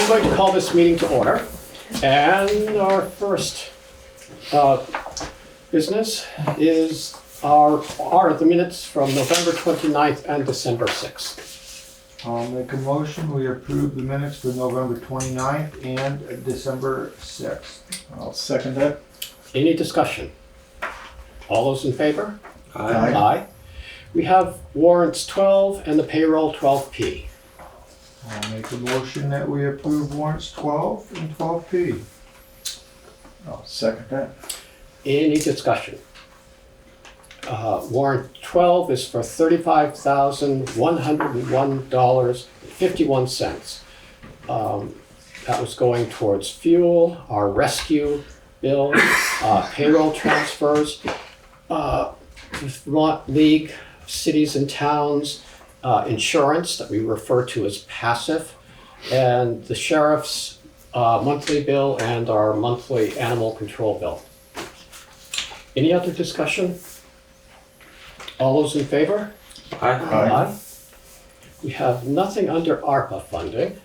going to call this meeting to order. And our first business is are the minutes from November 29th and December 6th. I'll make a motion, we approve the minutes for November 29th and December 6th. I'll second that. Any discussion? All those in favor? Aye. Aye. We have warrants 12 and the payroll 12P. I'll make a motion that we approve warrants 12 and 12P. I'll second that. Any discussion? Warrant 12 is for $35,101.51. That was going towards fuel, our rescue bill, payroll transfers, Vermont League, cities and towns, insurance that we refer to as passive, and the sheriff's monthly bill and our monthly animal control bill. Any other discussion? All those in favor? Aye. We have nothing under ARPA funding.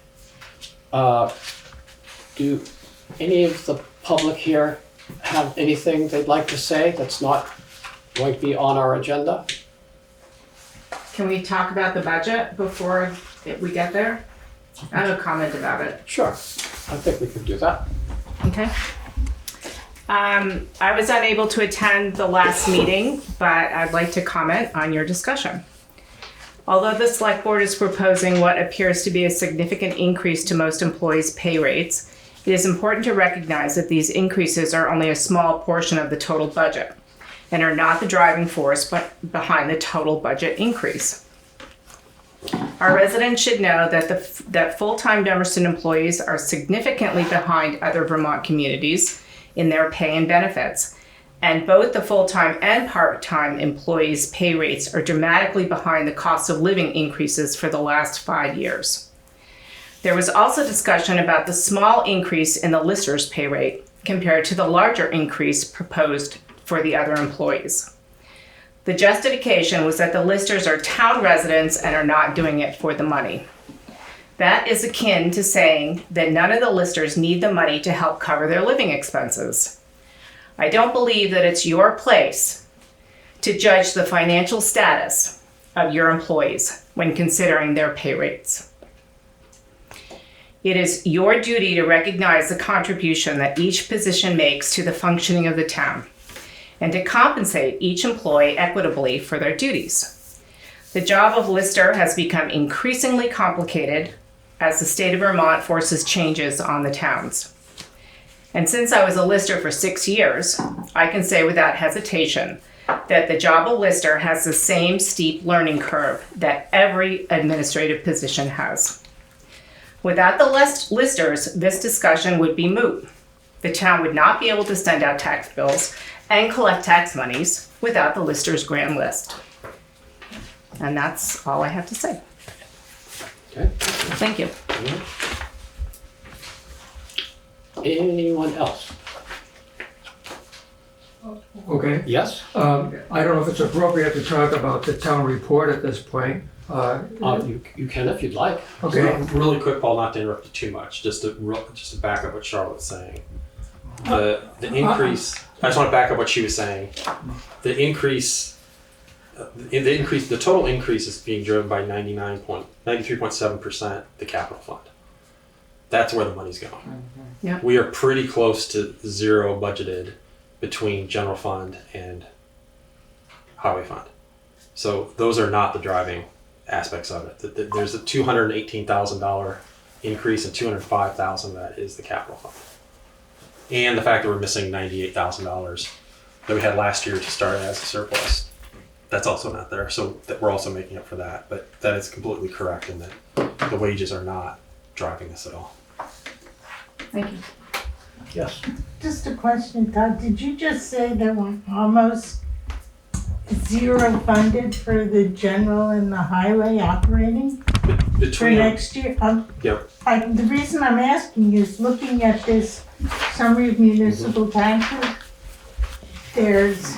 Do any of the public here have anything they'd like to say that's not going to be on our agenda? Can we talk about the budget before we get there? I have a comment about it. Sure, I think we can do that. Okay. I was unable to attend the last meeting, but I'd like to comment on your discussion. Although the Selectboard is proposing what appears to be a significant increase to most employees' pay rates, it is important to recognize that these increases are only a small portion of the total budget and are not the driving force behind the total budget increase. Our residents should know that full-time Dummerston employees are significantly behind other Vermont communities in their pay and benefits, and both the full-time and part-time employees' pay rates are dramatically behind the cost of living increases for the last 5 years. There was also discussion about the small increase in the lister's pay rate compared to the larger increase proposed for the other employees. The justification was that the listers are town residents and are not doing it for the money. That is akin to saying that none of the listers need the money to help cover their living expenses. I don't believe that it's your place to judge the financial status of your employees when considering their pay rates. It is your duty to recognize the contribution that each position makes to the functioning of the town, and to compensate each employee equitably for their duties. The job of lister has become increasingly complicated as the state of Vermont forces changes on the towns. And since I was a lister for 6 years, I can say without hesitation that the job of lister has the same steep learning curve that every administrative position has. Without the listers, this discussion would be moot. The town would not be able to send out tax bills and collect tax monies without the lister's grand list. And that's all I have to say. Okay. Thank you. Anyone else? Okay. Yes? I don't know if it's appropriate to talk about the town report at this point. You can if you'd like. Okay. Really quick, Paul, not to interrupt you too much, just to back up what Charlotte's saying. The increase, I just want to back up what she was saying. The total increase is being driven by 93.7% the capital fund. That's where the money's going. Yeah. We are pretty close to zero budgeted between general fund and highway fund. So those are not the driving aspects of it. There's a $218,000 increase and $205,000 of that is the capital fund. And the fact that we're missing $98,000 that we had last year to start as a surplus. That's also not there, so that we're also making up for that. But that is completely correct in that the wages are not driving this at all. Thank you. Yes. Just a question, Todd, did you just say that we're almost zero funded for the general and the highway operating for Between next year? Yep. The reason I'm asking is looking at this summary of municipal taxes, there's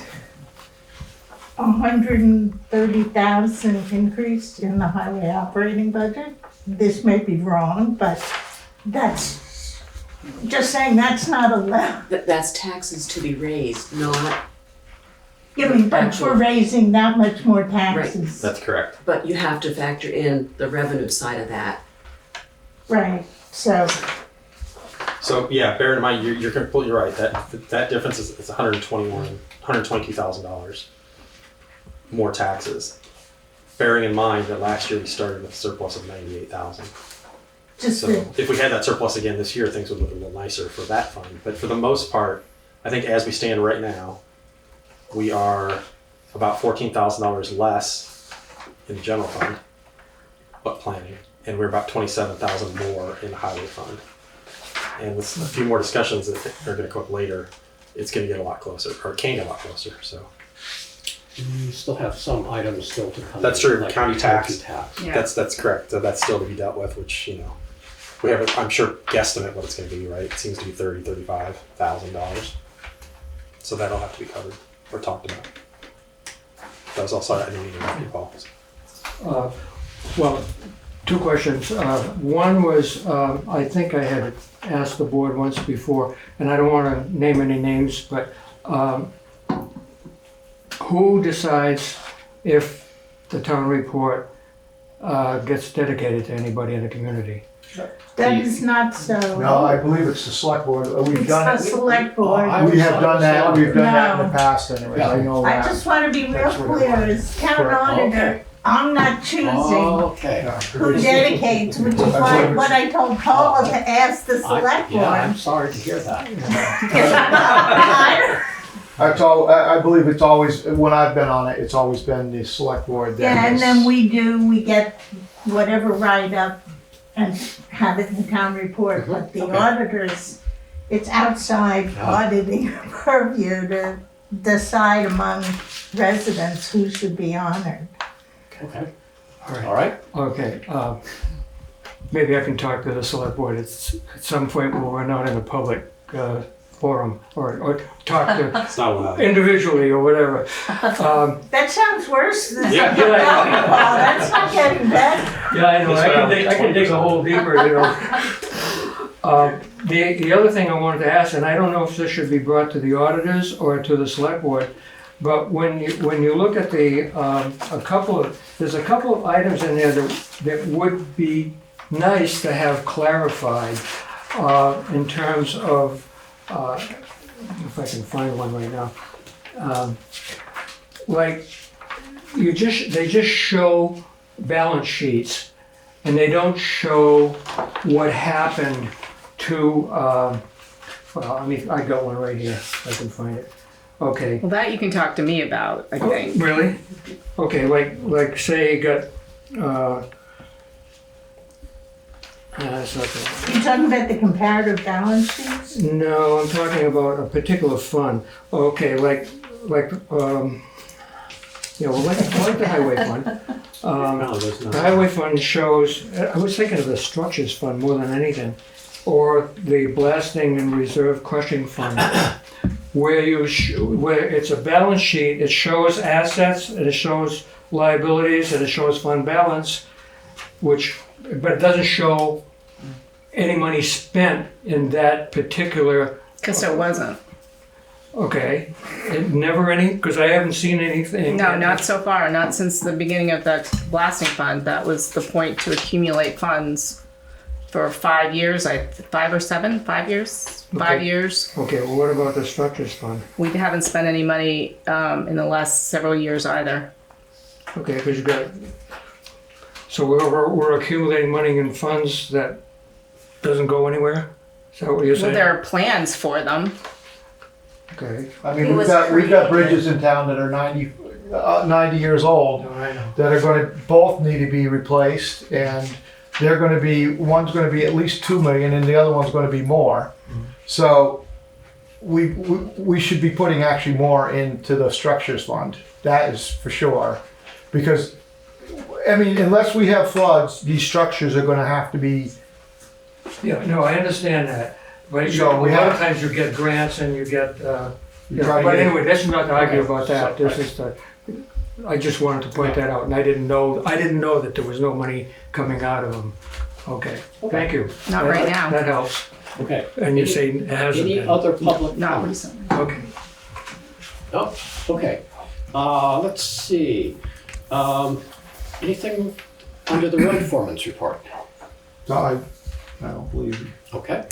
130,000 increase in the highway operating budget. This may be wrong, but That's, just saying that's not allowed. That's taxes to be raised, not, I mean, but we're raising that much more taxes. That's correct. but you have to factor in the revenue side of that. Right, so, So yeah, bear in mind, you're completely right. That difference is $122,000 more taxes. Bearing in mind that last year we started with a surplus of 98,000. just So the, if we had that surplus again this year, things would look a little nicer for that fund. But for the most part, I think as we stand right now, we are about $14,000 less in the general fund, but planning, and we're about 27,000 more in the highway fund. And with a few more discussions that are going to come up later, it's going to get a lot closer, or it can get a lot closer. So You still have some items still to come. That's in, true, like county tax. Yeah. that's correct. So that's still to be dealt with, which we have. I'm sure guesstimate what it's going to be. Right? It seems to be $35,000. So that'll have to be covered or talked about. That was also I didn't mean to interrupt you, Paul. Well, two questions. One was, I think I had asked the board once before, and I don't want to name any names, but who decides if the town report gets dedicated to anybody in the community? that is not so. No, I believe it's the select board. We've It's done a it. select I board. We have done that, we've done that in No. the past anyways, I know I that. just wanna be real That's what it clear, was. as town Correct. auditor, I'm not choosing Okay. Yeah. who dedicates, which is why what I told Paul to ask the select Yeah, I'm board. sorry to hear that. I believe it's always, when I've been on it, it's always been the select board that Yeah, and has- then we get whatever write-up and have it in the town report, but the Okay. auditors, it's outside Yeah. auditing purview to decide among residents who should be honored. Okay. All All right. Okay, maybe I can talk to the select board at some point when we're not in a public forum, or talk to It's not allowed. individually or whatever. That sounds worse than Yeah. something about Paul, that's not getting better. Yeah, I know, I can dig a hole deeper, The other thing I wanted to ask, and I don't know if this should be brought to the auditors or to the select board, but when you look at there's a couple of items in there that would be nice to have clarified in terms of, if I can find one right now. Like, they just show balance sheets, and they don't show what happened to, I got one right here, if I can find it. Okay. Well, that you can talk to me about, I think. Really? Okay, like say you got, that's not the, You're talking about the comparative balance sheets? no, I'm talking about a particular fund. Okay, like the highway fund. No, there's The not. highway fund shows, I was thinking of the structures fund more than anything, or the blasting and reserve crushing fund, where where it's a balance sheet, it shows assets, and it shows liabilities, and it shows fund balance, but it doesn't show any money spent in that particular, Because it wasn't. okay, because I haven't seen anything. No, not so far, not since the beginning of the blasting fund. That was the point, to accumulate funds for 5 years, 5 or 7, 5 years? 5 Okay. years. Okay, well, what about the structures fund? We haven't spent any money in the last several years either. Okay, because so we're accumulating money in funds that doesn't go anywhere? Is that what you're Well, saying? there are plans for them. Okay. I It mean, was we've got created. bridges in town that are 90 years old I know. that are gonna, both need to be replaced, and they're gonna be, one's gonna be at least 2 million and the other one's gonna be more. So we should be putting actually more into the structures fund, that is for sure. Because, I mean, unless we have floods, these structures are gonna have to be, Yeah, no, I understand that. But So a we lot of have- times you get grants and you get, you try to but get- anyway, let's not argue Okay, about that. so- This is I just wanted to point that out, and I didn't know that there was no money coming out of them. Okay, thank you. Not right now. That helps. Okay. And you say it hasn't Any been. other public Not comments? recently. Okay. Oh, okay. Let's see. Anything under the road foreman's report? No, I don't believe you. Okay.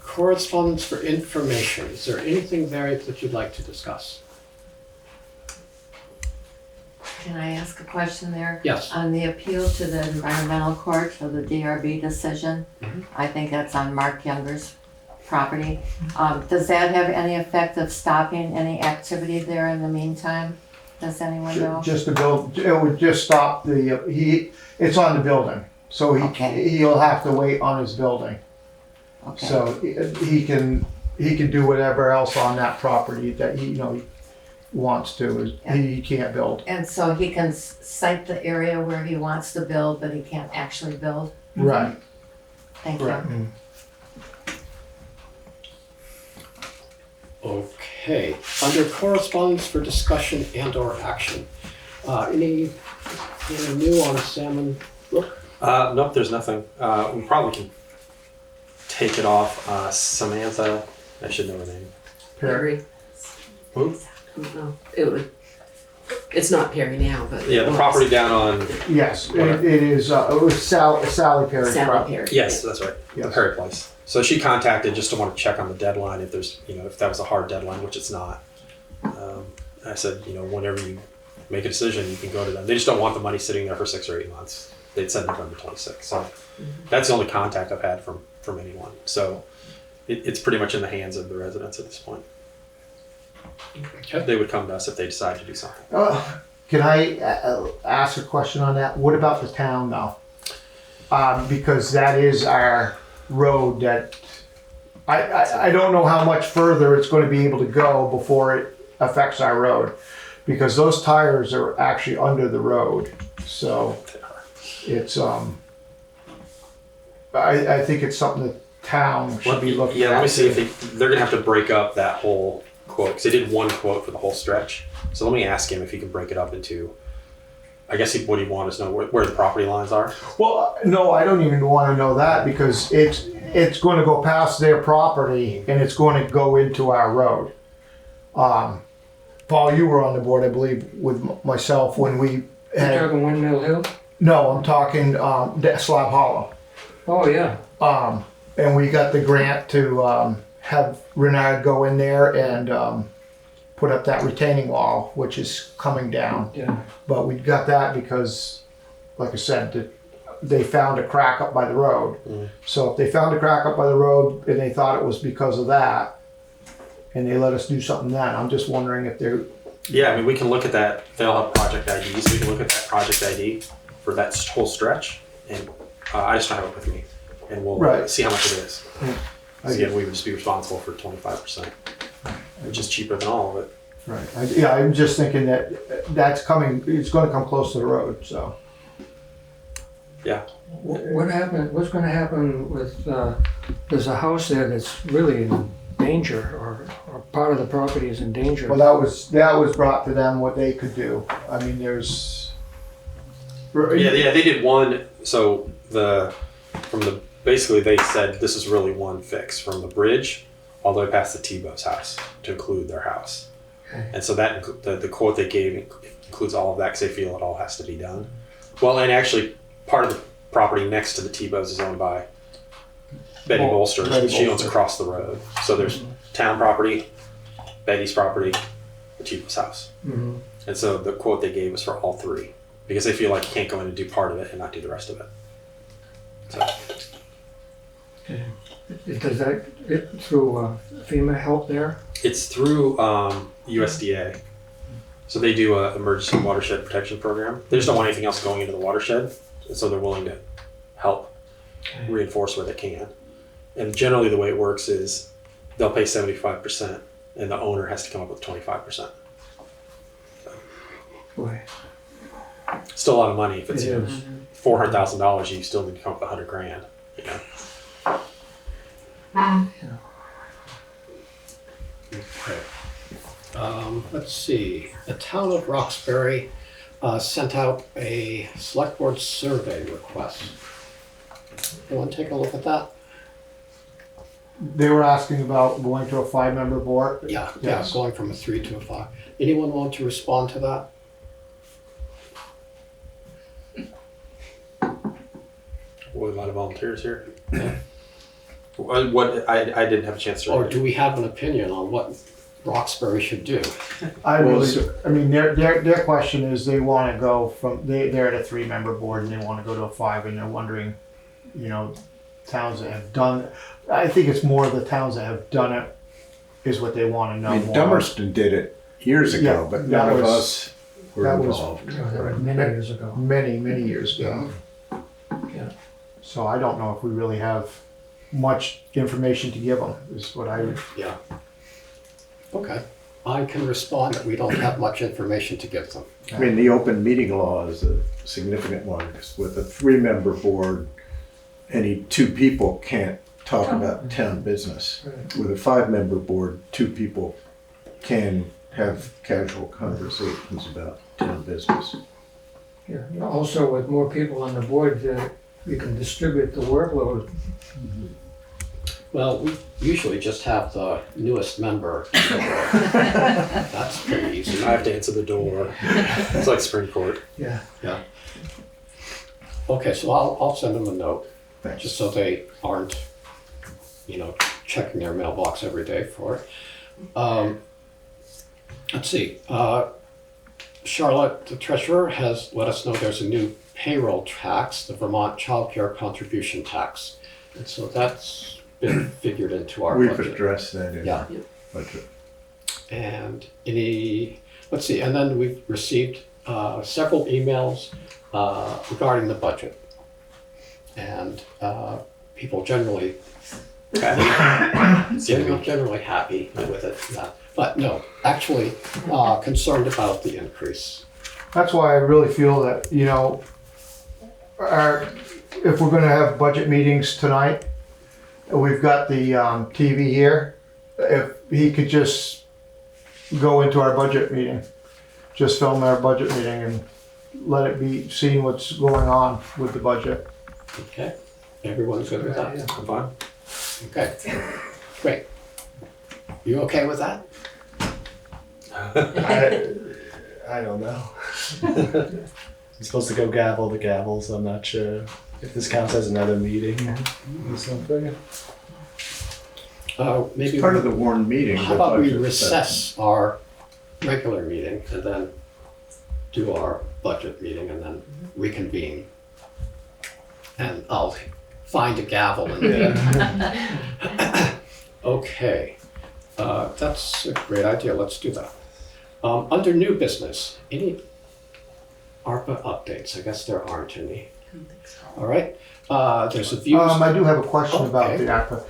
Correspondence for information. Is there anything there that you'd like to discuss? Can I ask a question there? Yes. On the appeal to the environmental court for the DRB decision, Mhm. I think that's on Mark Younger's property. Does that have any effect of stopping any activity there in the meantime? Does anyone know? Just to build, it would just stop it's on the building, so Okay. he'll have to wait on his building. Okay. So he can do whatever else on that property that he wants to. He can't build. And so he can cite the area where he wants to build, but he can't actually build? Right. Thank you. Right. Okay. Under correspondence for discussion and/or action. Anything new on Salmon Brook? Nope, there's nothing. We probably can take it off. Samantha, I should know her name. Perry. Who? No, it's not Perry now, but. Yeah, the property down on, Yes, it is. It was Sally Perry's Sally property. Perry. yes, that's right, the Yes. Perry Place. So she contacted just to want to check on the deadline, if there's, if that was a hard deadline, which it's not. I said, whenever you make a decision, you can go to them. They just don't want the money sitting there for 6 or 8 months. They'd said November 26th. So that's the only contact I've had from anyone. So it's pretty much in the hands of the residents at this point. Okay. They would come to us if they decide to do something. Can I ask a question on that? What about the town though? Because that is our road that I don't know how much further it's going to be able to go before it affects our road, because those tires are actually under the road. So it's I think it's something the town should be looking at. Yeah, let me see if they're gonna have to break up that whole quote, because they did one quote for the whole stretch. So let me ask him if he can break it up into, I guess what he'd want us to know where the property lines are. Well, no, I don't even want to know that, because it's going to go past their property and it's going to go into our road. Paul, you were on the board, I believe, with myself when we You had. talking Windmill Hill? No, I'm talking Slab Hollow. Oh, yeah. And we got the grant to have Renard go in there and put up that retaining wall, which is coming down. Yeah. But we got that because, like I said, they found a crack up by the road. So if they found a crack up by the road and they thought it was because of that, and they let us do something then, I'm just wondering if they're. Yeah, I mean, we can look at that. They'll have project IDs. We can look at that project ID for that whole stretch, and I just don't have it with me, and we'll Right. see how much it is. Yeah. So again, we would just be responsible for 25%, which is cheaper than all of it. Right. I'm just thinking that that's coming. It's going to come close to the road. So. Yeah. What happened, what's gonna happen with, there's a house there that's really in danger, or part of the property is in danger. Well, that was brought to them what they could do. I mean, there's. Yeah, they did one. So basically they said this is really one fix from the bridge all the way past the Tebow's house to include their house. Okay. And so that the quote they gave includes all of that because they feel it all has to be done. Well, and actually part of the property next to the Tebow's is owned by Betty Bolster. Betty She owns Bolster. across the road. So there's town property, Betty's property, the Tebow's house. Mhm. And so the quote they gave was for all three because they feel like you can't go in and do part of it and not do the rest of it. So, Does that, through FEMA help there? it's through USDA. So they do a emergency watershed protection program. They just don't want anything else going into the watershed. And so they're willing to help reinforce where they can. And generally the way it works is they'll pay 75% and the owner has to come up with 25%. Boy, Still a lot of money if it's it is. $400,000, you still need to come up with $100,000, you know. Okay. Let's see. The town of Roxbury sent out a select board survey request. You want to take a look at that? They were asking about going to a 5-member board. Yeah, Yes. going from a 3 to a 5. Anyone want to respond to that? Well, a lot of volunteers here. What I didn't have a chance to Or read it. do we have an opinion on what Roxbury should do? I Well, really, so- I mean, their question is they want to go from, they're at a 3-member board and they want to go to a 5, and they're wondering, you know, towns that have done, I think it's more the towns that have done it is what they want to know I mean, more. Dummerston did it years ago, Yeah, but that none of was- us were that was- involved. Many years ago. Many, many years ago. Yeah. So I don't know if we really have much information to give them, is what I would. Yeah. Okay. I can respond that we don't have much information to give them. I mean, the open meeting law is a significant one, 'cause with a 3-member board, any 2 people can't talk about town business. Right. With a 5-member board, 2 people can have casual conversations about town business. Yeah. Also, with more people on the board, you can distribute the workload. Well, we usually just have the newest member. That's pretty easy. I have to answer the door. It's like Supreme Court. Yeah. Okay, so I'll send them a note, Thanks. just so they aren't, you know, checking their mailbox every day for it. Let's see, Charlotte, the treasurer, has let us know there's a new payroll tax, the Vermont Childcare Contribution Tax. And so that's been figured into our We've budget. addressed that in Yeah. our budget. And let's see, and then we've received several emails regarding the budget. And people generally generally happy with it, yeah. But no, actually concerned about the increase. That's why I really feel that, you know, if we're gonna have budget meetings tonight, we've got the TV here, if he could just go into our budget meeting, just film our budget meeting and let it be seen what's going on with the budget. Okay, everyone's good with that? I'm fine. Okay, great. You okay with that? I don't know. I'm supposed to go gavel the gavel, so I'm not sure if this counts as another meeting or something. Maybe It's part of the warned meeting. how the about we budget recess our regular meeting and then do our budget meeting and then reconvene? And I'll find a gavel and then. Okay, that's a great idea, let's do that. Under new business, any ARPA updates? I guess there aren't any. All right, there's a views. I do have a question about Okay. the ARPA.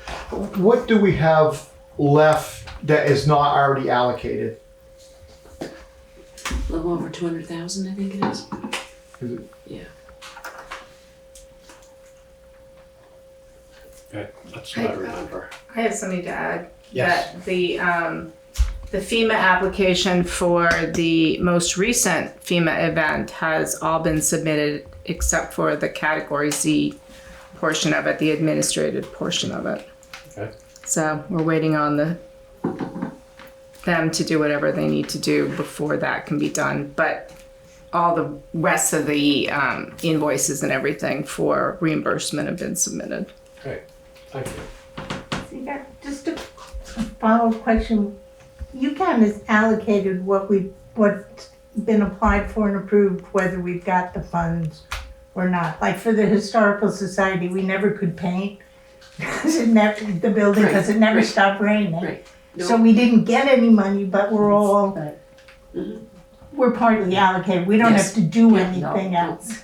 What do we have left that is not already allocated? A little over 200,000, I think it is. Is it? Yeah. Okay, that's what I remember. I have something to add. Yes. That the FEMA application for the most recent FEMA event has all been submitted except for the Category Z portion of it, the administrative portion of it. Okay. So we're waiting on them to do whatever they need to do before that can be done. But all the rest of the invoices and everything for reimbursement have been submitted. Great, thank you. See, that, just a follow-up question. UCAN has allocated what's been applied for and approved, whether we've got the funds or not. Like for the Historical Society, we never could paint because the building, because it never stopped raining. Right. So we didn't get any money, but we're all, Mhm. we're partly allocated. We don't Yes. have to do Yeah, anything no. else.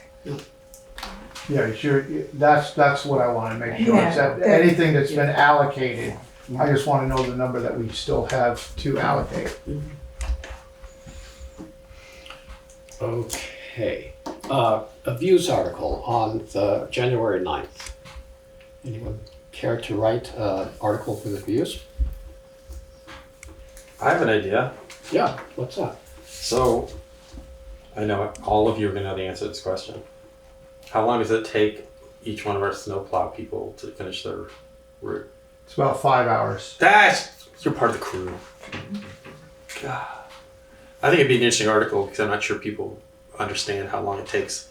Yeah, sure, that's what I wanna make sure, is that Yeah. anything that's been allocated, I just wanna know the number that we still have to allocate. Okay, a views article on the January 9th. Anyone care to write an article for the views? I have an idea. Yeah, what's that? So, I know all of you are going to know the answer to this question. How long does it take each one of our snowplow people to finish their route. It's about 5 hours. You're part of the crew. God. I think it'd be an interesting article because I'm not sure people understand how long it takes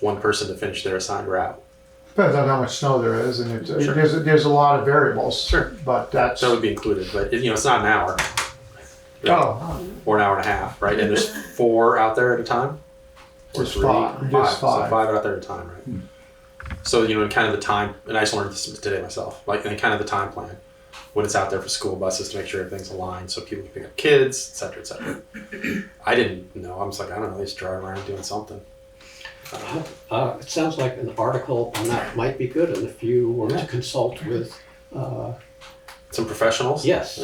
one person to finish their assigned route. Depends on how much snow there is, and it's, Sure. there's a lot of variables. Sure. But that's, So it would be included, but it's not an hour. Or an hour and a half, right? And there's 4 out there at a time? Or Just 3? five. Just So five. 5 out there at a time, right? So, in kind of the time, and I just learned this today myself, like in kind of the time plan, when it's out there for school buses to make sure everything's aligned so people can pick up kids, et cetera, et cetera. I didn't know. I was like, I don't know, they just drive around doing something. It sounds like an article on that might be good, and if you were to consult with, Some professionals? yes.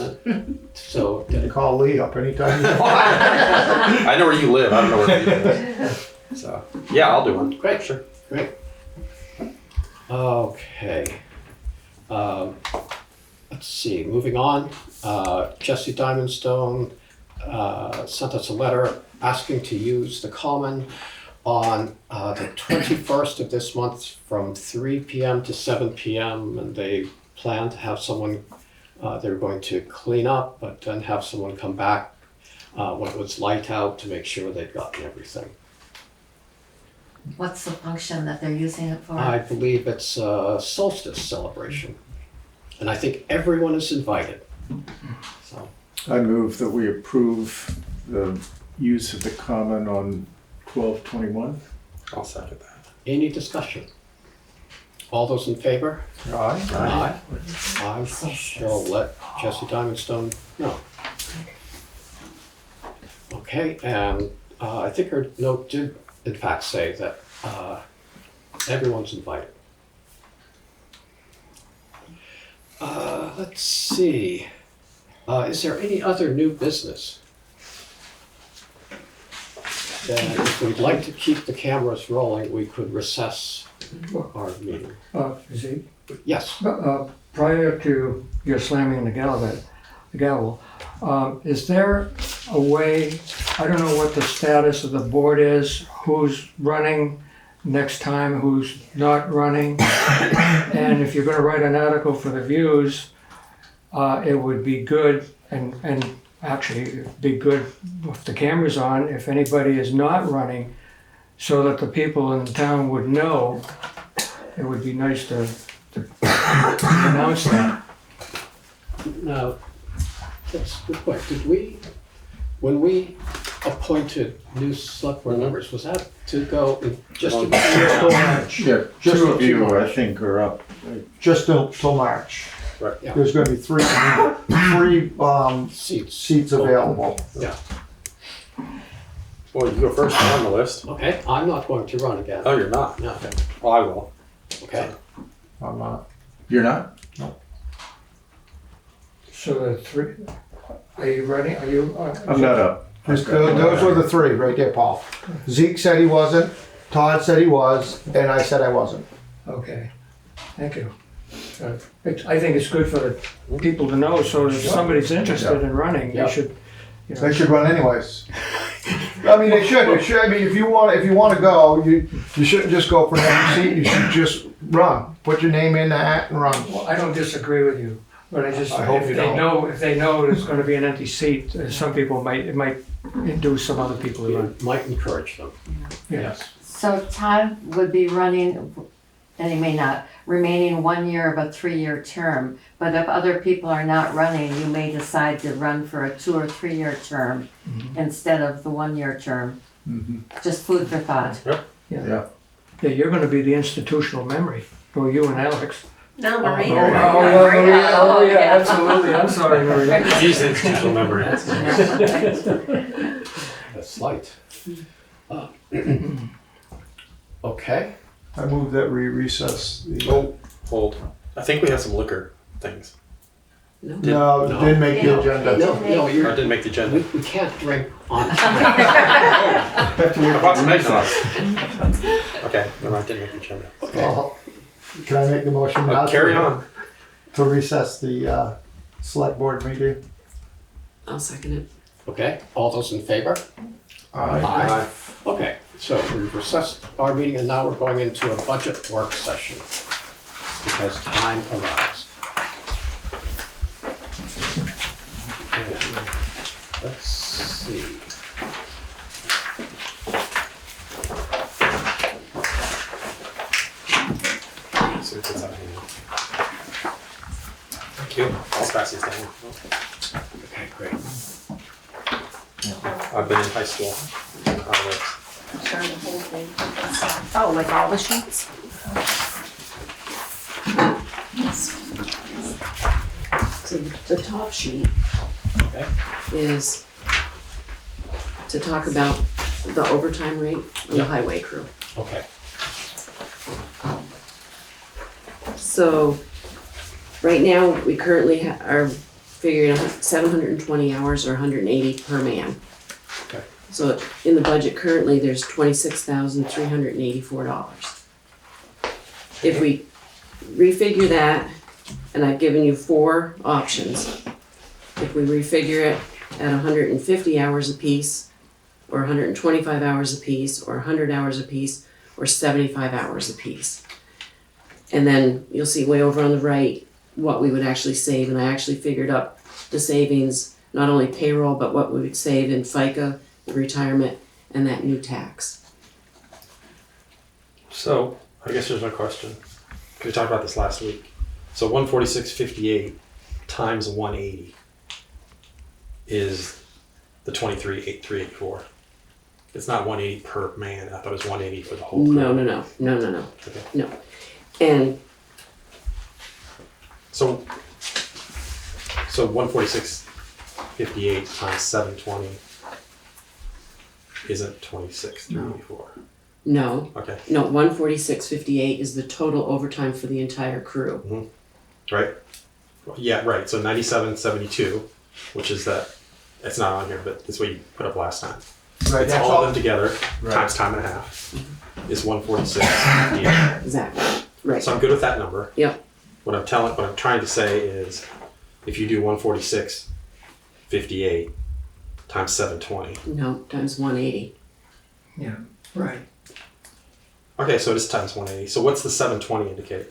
So, you can call Lee up anytime you want. I know where you live. I don't know where you live. So, yeah, I'll do one. great, Sure. great. Okay. Let's see, moving on. Jessy Diamondstone sent us a letter asking to use the common on the 21st of this month from 3 p.m. to 7 p.m. and they plan to have someone, they're going to clean up, but then have someone come back when it was light out to make sure they've gotten everything. What's the function that they're using it for? I believe it's a solstice celebration, and I think everyone is invited. So, I move that we approve the use of the common on 12/21. I'll second that. any discussion? All those in favor? Right. I shall let Jessy Diamondstone know. Okay, and I think her note did in fact say that everyone's invited. Let's see. Is there any other new business? Then if we'd like to keep the cameras rolling, we could recess our meeting. Zeke, Yes. prior to your slamming the gavel, is there a way, I don't know what the status of the board is, who's running next time, who's not running, and if you're gonna write an article for the Views, it would be good, and actually, it'd be good with the cameras on, if anybody is not running, so that the people in the town would know. It would be nice to announce that. Now, that's a good point. Did we, when we appointed new select board members, was that to go in just to Yeah, Just two of till you, I March. think, are up. Just till March. Right. Yeah. There's gonna be three seats? seats available. Yeah. Well, you go first on the list. Okay, I'm not going to run again. Oh, you're not? No. Okay. Well, I will. Okay. I'm not. You're not? So the three, are you ready? Are you? I'm not up. Those were the three right there, Paul. Zeke said he wasn't, Todd said he was, and I said I wasn't. Okay, thank you. I think it's good for the people to know, so if somebody's interested in running, Yeah. they should, They should run anyways. I mean, they should. I mean, if you want to go, you shouldn't just go for an empty seat. You should just run. Put your name in the hat and run. Well, I don't disagree with you, but I just, I hope if you they don't. know, if they know there's gonna be an empty seat, some people it might induce some other people to run. It might encourage them. Yes. So Todd would be running, and he may not, remaining 1 year of a 3-year term. But if other people are not running, you may decide to run for a 2 or 3 year term instead of the 1 year term. Just food for thought. Yeah, you're gonna be the institutional memory, or you and Alex. No, Maria. Oh, yeah, absolutely, I'm sorry, Maria. She's the institutional memory. That's slight. Okay. I move that we recess the. Oh, hold. I think we have some liquor things. No, No. didn't make the agenda. No, Or it you're, didn't make the agenda. we can't drink on. I brought some eggs on. Okay, no, I didn't make the agenda. Well, can I make the motion now? Carry on. To recess the select board meeting? I'll second it. Okay, all those in favor? Aye. Okay, So we've recessed our meeting and now we're going into a budget work session because time allows. And let's see. So it's out here. Thank you. I'll pass these down. Okay, great. I've been in high school. Oh, like all the sheets? So the top sheet Okay. is to talk about the overtime rate on the highway crew. Okay. So, right now, we currently are figuring 720 hours or 180 per man. Okay. So in the budget currently, there's $26,384. If we refigure that, and I've given you 4 options. If we refigure it at 150 hours apiece, or 125 hours apiece, or 100 hours apiece, or 75 hours apiece. And then you'll see way over on the right what we would actually save, and I actually figured up the savings, not only payroll, but what we would save in FICA, the retirement, and that new tax. So, I guess there's my question. 'Cause we talked about this last week. So 146.58 times 180 is the 23,384. It's not 180 per man. I thought it was 180 for the whole crew. No. Okay. No. And So 146.58 times 720 isn't 26,384. no, Okay. 146.58 is the total overtime for the entire crew. Right? Yeah, right. So 97.72, which is that, it's not on here, but it's what you put up last time. Right, It's that's all all. of them together, Right. times time and a half, is 146.58. Exactly. Right. So I'm good with that number. Yep. What I'm trying to say is, if you do 146.58 times 720. No, times 180. Yeah, right. Okay, so it is times 180. So what's the 720 indicate?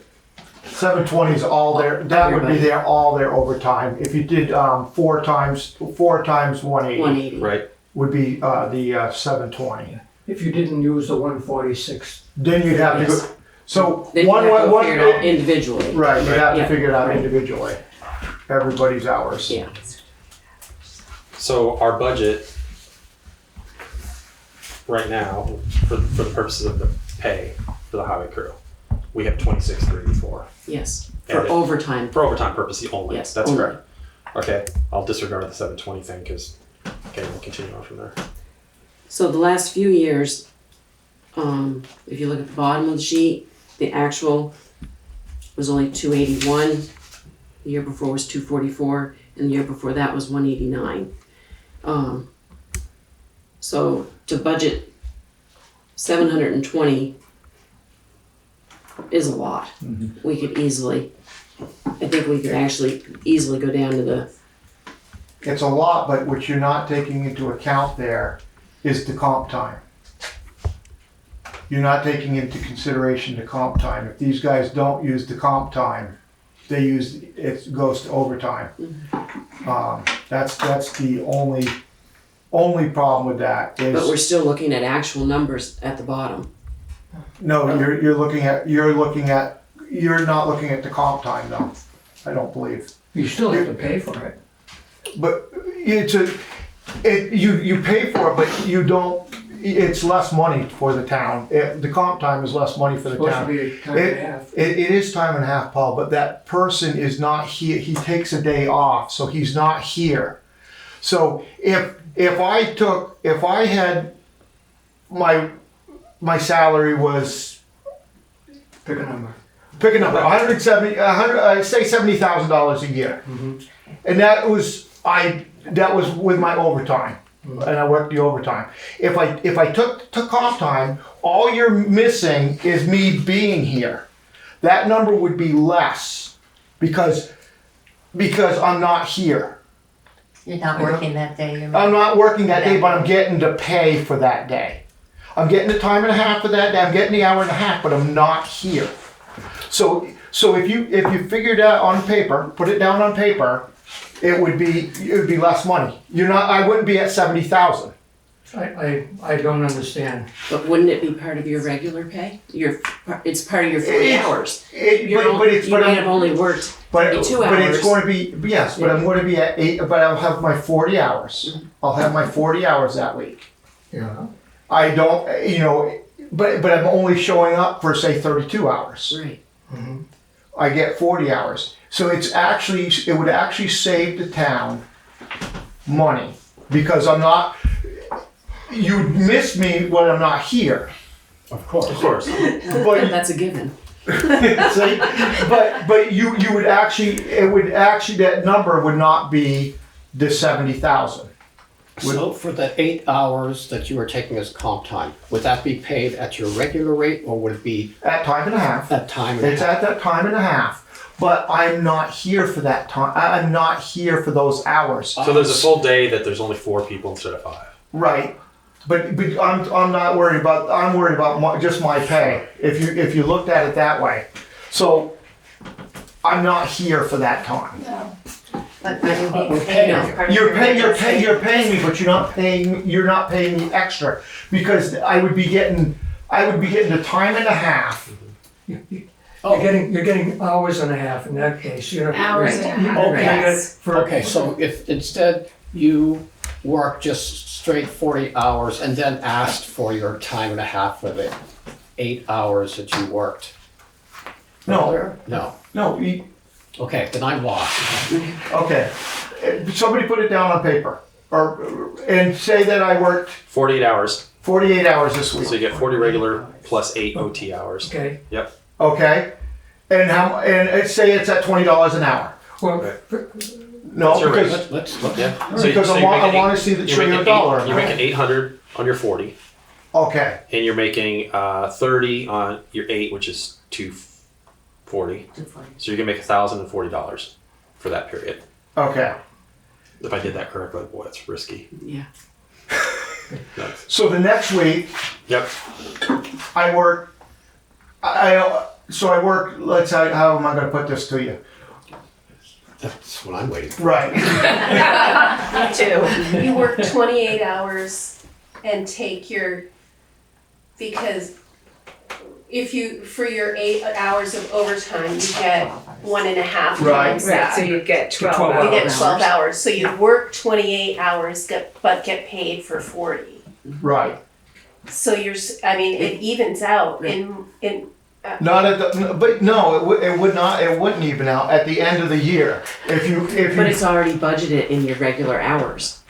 720 is all their, that would be their, all their overtime. If you did 4 times 180 180. Right? would be the 720. If you didn't use the 146, Then you'd have to Yes. go, so Then you one, have to one, figure it out individually. right, you'd have to Yeah. figure it out Right. individually, everybody's hours. Yeah. So our budget right now, for the purposes of the pay for the highway crew, we have 26,384. Yes. For And overtime. For overtime purposes only. Yes, That's only. correct. Okay, I'll disregard the 720 thing because, okay, we'll continue on from there. So the last few years, if you look at the bottom of the sheet, the actual was only 281. The year before was 244, and the year before that was 189. So to budget 720 is a lot. We could easily, I think we could actually easily go down to the, It's a lot, but what you're not taking into account there is the comp time. You're not taking into consideration the comp time. If these guys don't use the comp time, it goes to overtime. That's the only problem with that but we're is, still looking at actual numbers at the bottom. no, you're not looking at the comp time though, I don't believe. you still have to pay for it. But you pay for it, but you don't, it's less money for the town. The comp time is less money for the Supposed to town. be a time and a half. It is time and a half, Paul, but that person is not here. He takes a day off, so he's not here. So if I had my salary was, Pick a number. pick a number, I say $70,000 a year. And that was with my overtime. And I worked the overtime. If I took comp time, all you're missing is me being here. That number would be less because I'm not here. You're not working that day, you're I'm not working that day, but I'm getting to pay for that day. I'm getting the time and a half for that, I'm getting the hour and a half, but I'm not here. So if you figured that on paper, put it down on paper, it would be less money. I wouldn't be at 70,000. I don't understand. But wouldn't it be part of your regular pay? It's part of your 40 hours. You might have only worked 42 hours. But it's going to be, yes, but I'm going to be at 8, but I'll have my 40 hours. I'll have my 40 hours that week. Yeah. I don't, but I'm only showing up for, say, 32 hours. Right. I get 40 hours. So it would actually save the town money because you'd miss me when I'm not here. Of course. Of course. But That's a given. see, but you would actually, that number would not be the 70,000. So for the 8 hours that you were taking as comp time, would that be paid at your regular rate or would it be At time and a half. at time and a It's half? at that time and a half. But I'm not here for that time. I'm not here for those hours. So there's a full day that there's only 4 people instead of 5. Right. But I'm not worried about. I'm worried about just my pay. If you looked at it that way, so I'm not here for that time. But you're we're being paying paid as you. part of your You're regular paying me, but you're not paying me extra because I would be getting the time and a half. You're getting hours and a half in that case. Hours and a half, Okay. yes. Okay, so if instead you work just straight 40 hours and then asked for your time and a half for the 8 hours that you worked. No, No. no. Okay, then I'm lost. Okay. Somebody put it down on paper, and say that I worked 48 hours. 48 hours this week. So you get 40 regular plus 8 OT hours. Okay. Yep. Okay, and say it's at $20 an hour. Well, No, That's your rate. because Let's look Yeah. at, Because I want to see the you're making $1 you're making 800 on your 40, okay, and you're making 30 on your 8, which is 240. So you're gonna make $1,040 for that period. okay. If I did that correctly, boy, that's risky. Yeah. Nice. So the next week Yep. I work. Let's say, how am I going to put this to you? that's what I'm waiting for. Right. Me too. You work 28 hours and take because if you, for your 8 hours of overtime, you get 1.5 Right. times Right, that. so you get 12 12 You hours. get 12 hours, so you work 28 hours, but get paid for 40. Right. So it evens out in Not at the, but no, it would not. It wouldn't even out at the end of the year. If you. But it's already budgeted in your regular hours.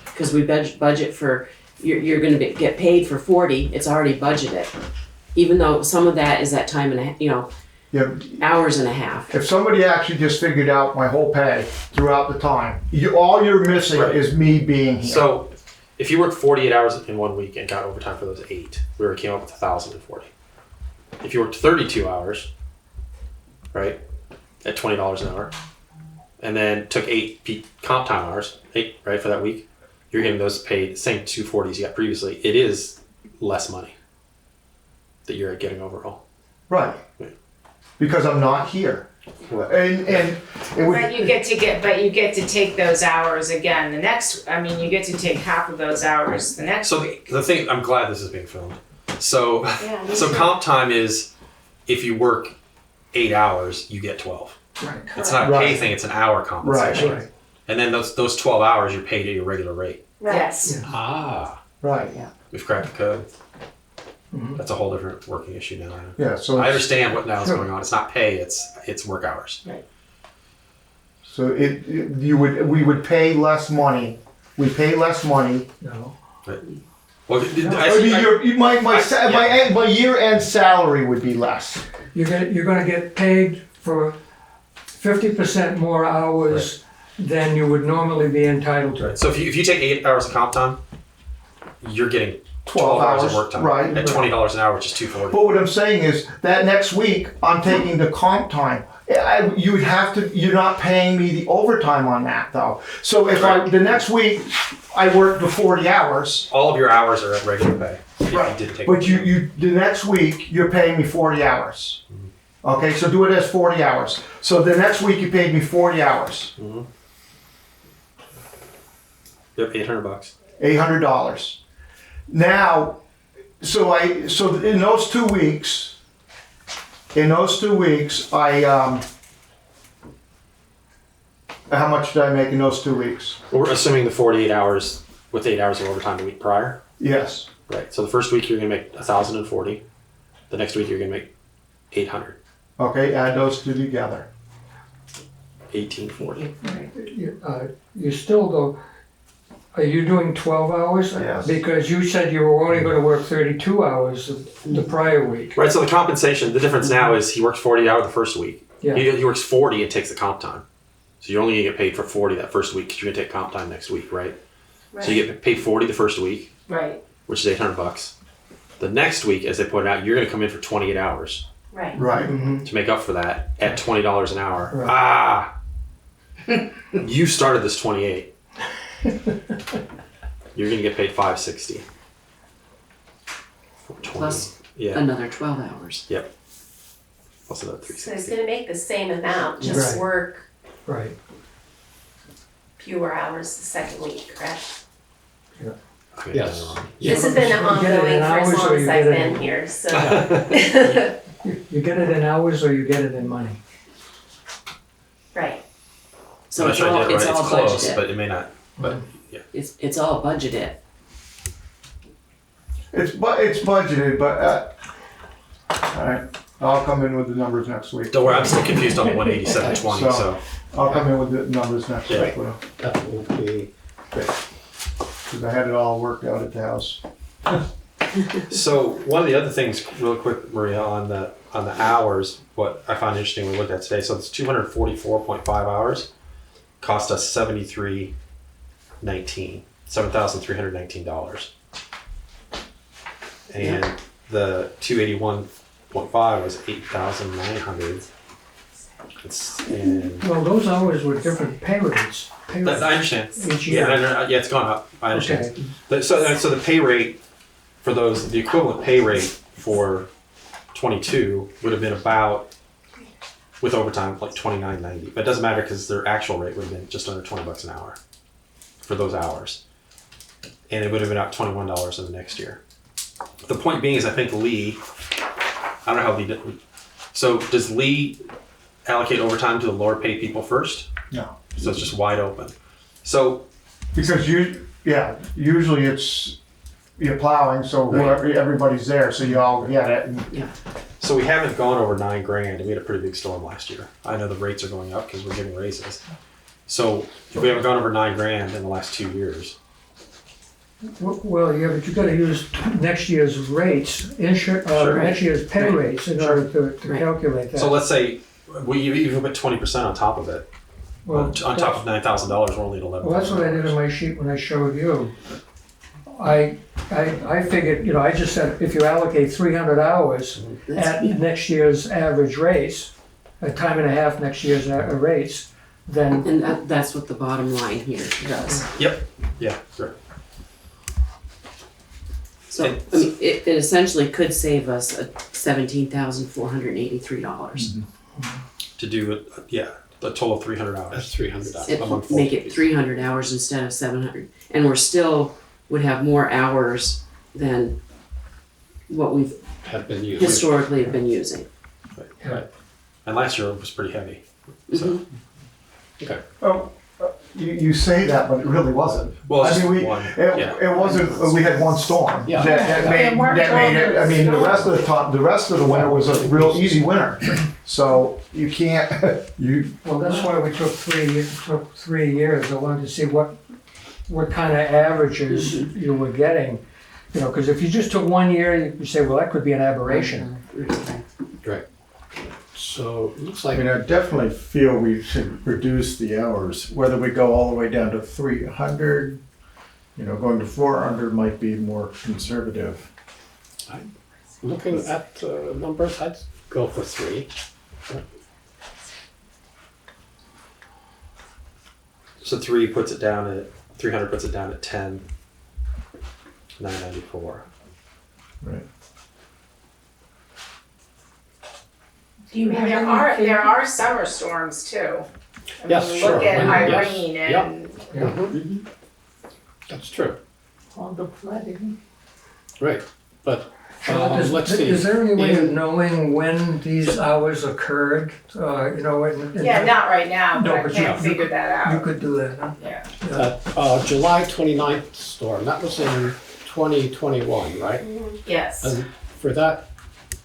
Because we budget for, you're gonna get paid for 40, it's already budgeted. Even though some of that is that time and a half, Yeah, hours and a half. if somebody actually just figured out my whole pay throughout the time, all you're missing Right. is me being here. So if you work 48 hours in 1 week and got overtime for those 8, we already came up with 1,040. If you worked 32 hours, right, at $20 an hour, and then took 8 comp time hours, 8, right, for that week, you're getting those paid, same 240s you got previously. It is less money that you're getting overall. Right. Because I'm not here. And it would. But you get to take those hours again you get to take half of those hours the next So week. the thing, I'm glad this is being filmed. So, Yeah, me so too. comp time is if you work 8 hours, you get 12. right. It's not a pay Right. thing; it's an hour compensation. Right. And then those 12 hours, you're paid at your regular rate. Yes. Ah, Right. We've cracked the code. Mhm. That's a whole different working issue now. Yeah. So I understand what now is Sure. going on. It's not pay; it's work hours. So we would pay less money. We pay less money. No. Well, My year-end salary would be less. You're gonna get paid for 50% more hours than you would normally be entitled to. so if you take 8 hours of comp time, you're getting 12 hours of hours, work time right. at $20 an hour, which is $240. But what I'm saying is that next week I'm taking the comp time. You're not paying me the overtime on that though. So if the next week I work the 40 hours, All of your hours are at regular pay. Right, didn't take. but you, the next week, you're paying me 40 hours. Okay, so do it as 40 hours. So the next week you paid me 40 hours, Yep, $800. $800. Now, so in those 2 weeks, I, how much did I make in those 2 weeks? Well, we're assuming the 48 hours with 8 hours of overtime the week prior. Yes. Right. So the first week you're gonna make 1,040. The next week you're gonna make 800. Okay, add those two together. 1840. You still though, are you doing 12 hours? Yes. Because you said you were only gonna work 32 hours the prior week. Right. So the compensation, the difference now is he works 40 hours the first week. Yeah. He works 40 and takes the comp time. So you're only gonna get paid for 40 that first week because you're gonna take comp time next week, right? So you get paid 40 the first week, Right, which is $800. The next week, as they put it out, you're gonna come in for 28 hours right. Right. to make up for that at $20 an hour. Right. Ah, you started this 28. You're gonna get paid $560. For 20. Plus yeah, another 12 hours. yep. Plus another So he's 360. gonna make the same amount, just Right. work Right. fewer hours the second week, correct? I mean, Yes. I don't know. This has been You get it ongoing in for as hours long or as you I've get it been in- here, so. You get it in hours or you get it in money? Right, So I'm it's not sure I all, did it it's right. all It's close, budgeted. but it may not. But It's all budgeted. It's budgeted, but, all right, I'll come in with the numbers next week. don't worry, I'm still confused on the 187.20. So I'll come in with the numbers next Yeah. week, Will, That will be, because I had it all worked out at the house. So one of the other things, real quick, Maria, on the hours, what I found interesting we looked at today. So it's 244.5 hours, cost us $7,319, and the 281.5 was 8,900. And Well, those hours were different pay rates. Pay I rates understand. each year. Yeah, it's gone up. I understand. Okay. So the pay rate for those, the equivalent pay rate for 22 would have been about, with overtime, like $29.90. But it doesn't matter because their actual rate would have been just under $20 an hour for those hours, and it would have been about $21 in the next year. The point being is, I think Lee, I don't know how Lee did. So does Lee allocate overtime to the lower paid people first? No. So it's just wide open. So Because usually you're plowing, so whoever, everybody's there, so you all get it. And So we haven't gone over $9,000, and we had a pretty big storm last year. I know the rates are going up because we're giving raises. So if we haven't gone over $9,000 in the last 2 years, Well, yeah, but you gotta use next year's rates, Sure. next year's pay Right. rates in order to Right. calculate that. so let's say we even put 20% on top of it. Well, on top of $9,000, we're only at $11,000. Well, that's what I did in my sheet when I showed you. I figured, I just said, if you allocate 300 hours at next year's average rates, a time and a half next year's rates, then, And that's what the bottom line here does. Yep. Yeah. Sure. So, I mean, it essentially could save us $17,483. To do it, a total of 300 hours. that's $300. It month make full. it 300 hours instead of 700, and we're still would have more hours than what we've Have been used. historically have been using. Right. And last year it was pretty heavy. So, Mhm. Oh, you say that, but it really wasn't. well, it's I just mean, one. it wasn't. We had one storm Yeah. that made it. I mean, the rest of the winter was a real easy winter. So you can't. well, that's why we took 3 years. I wanted to see what kind of averages you were getting. Because if you just took 1 year, you say, well, that could be an aberration. Right. So it looks I like mean, I definitely feel we should reduce the hours, whether we go all the way down to 300, going to 400 might be more conservative. looking at the numbers, I'd go for 3. So 300 puts it down at 10,994. Do you have There any are summer storms too. I Yes, mean, sure. look at Yes. Irene Yep. and Mhm. That's true. all the flooding? Right, but let's see. Is there any way of In- knowing when these hours occurred? You know, yeah, not right now, but No, I but can't you- figure that You out. could do that, huh? Yeah. That July 29th storm, that was in 2021, right? Yes. And for that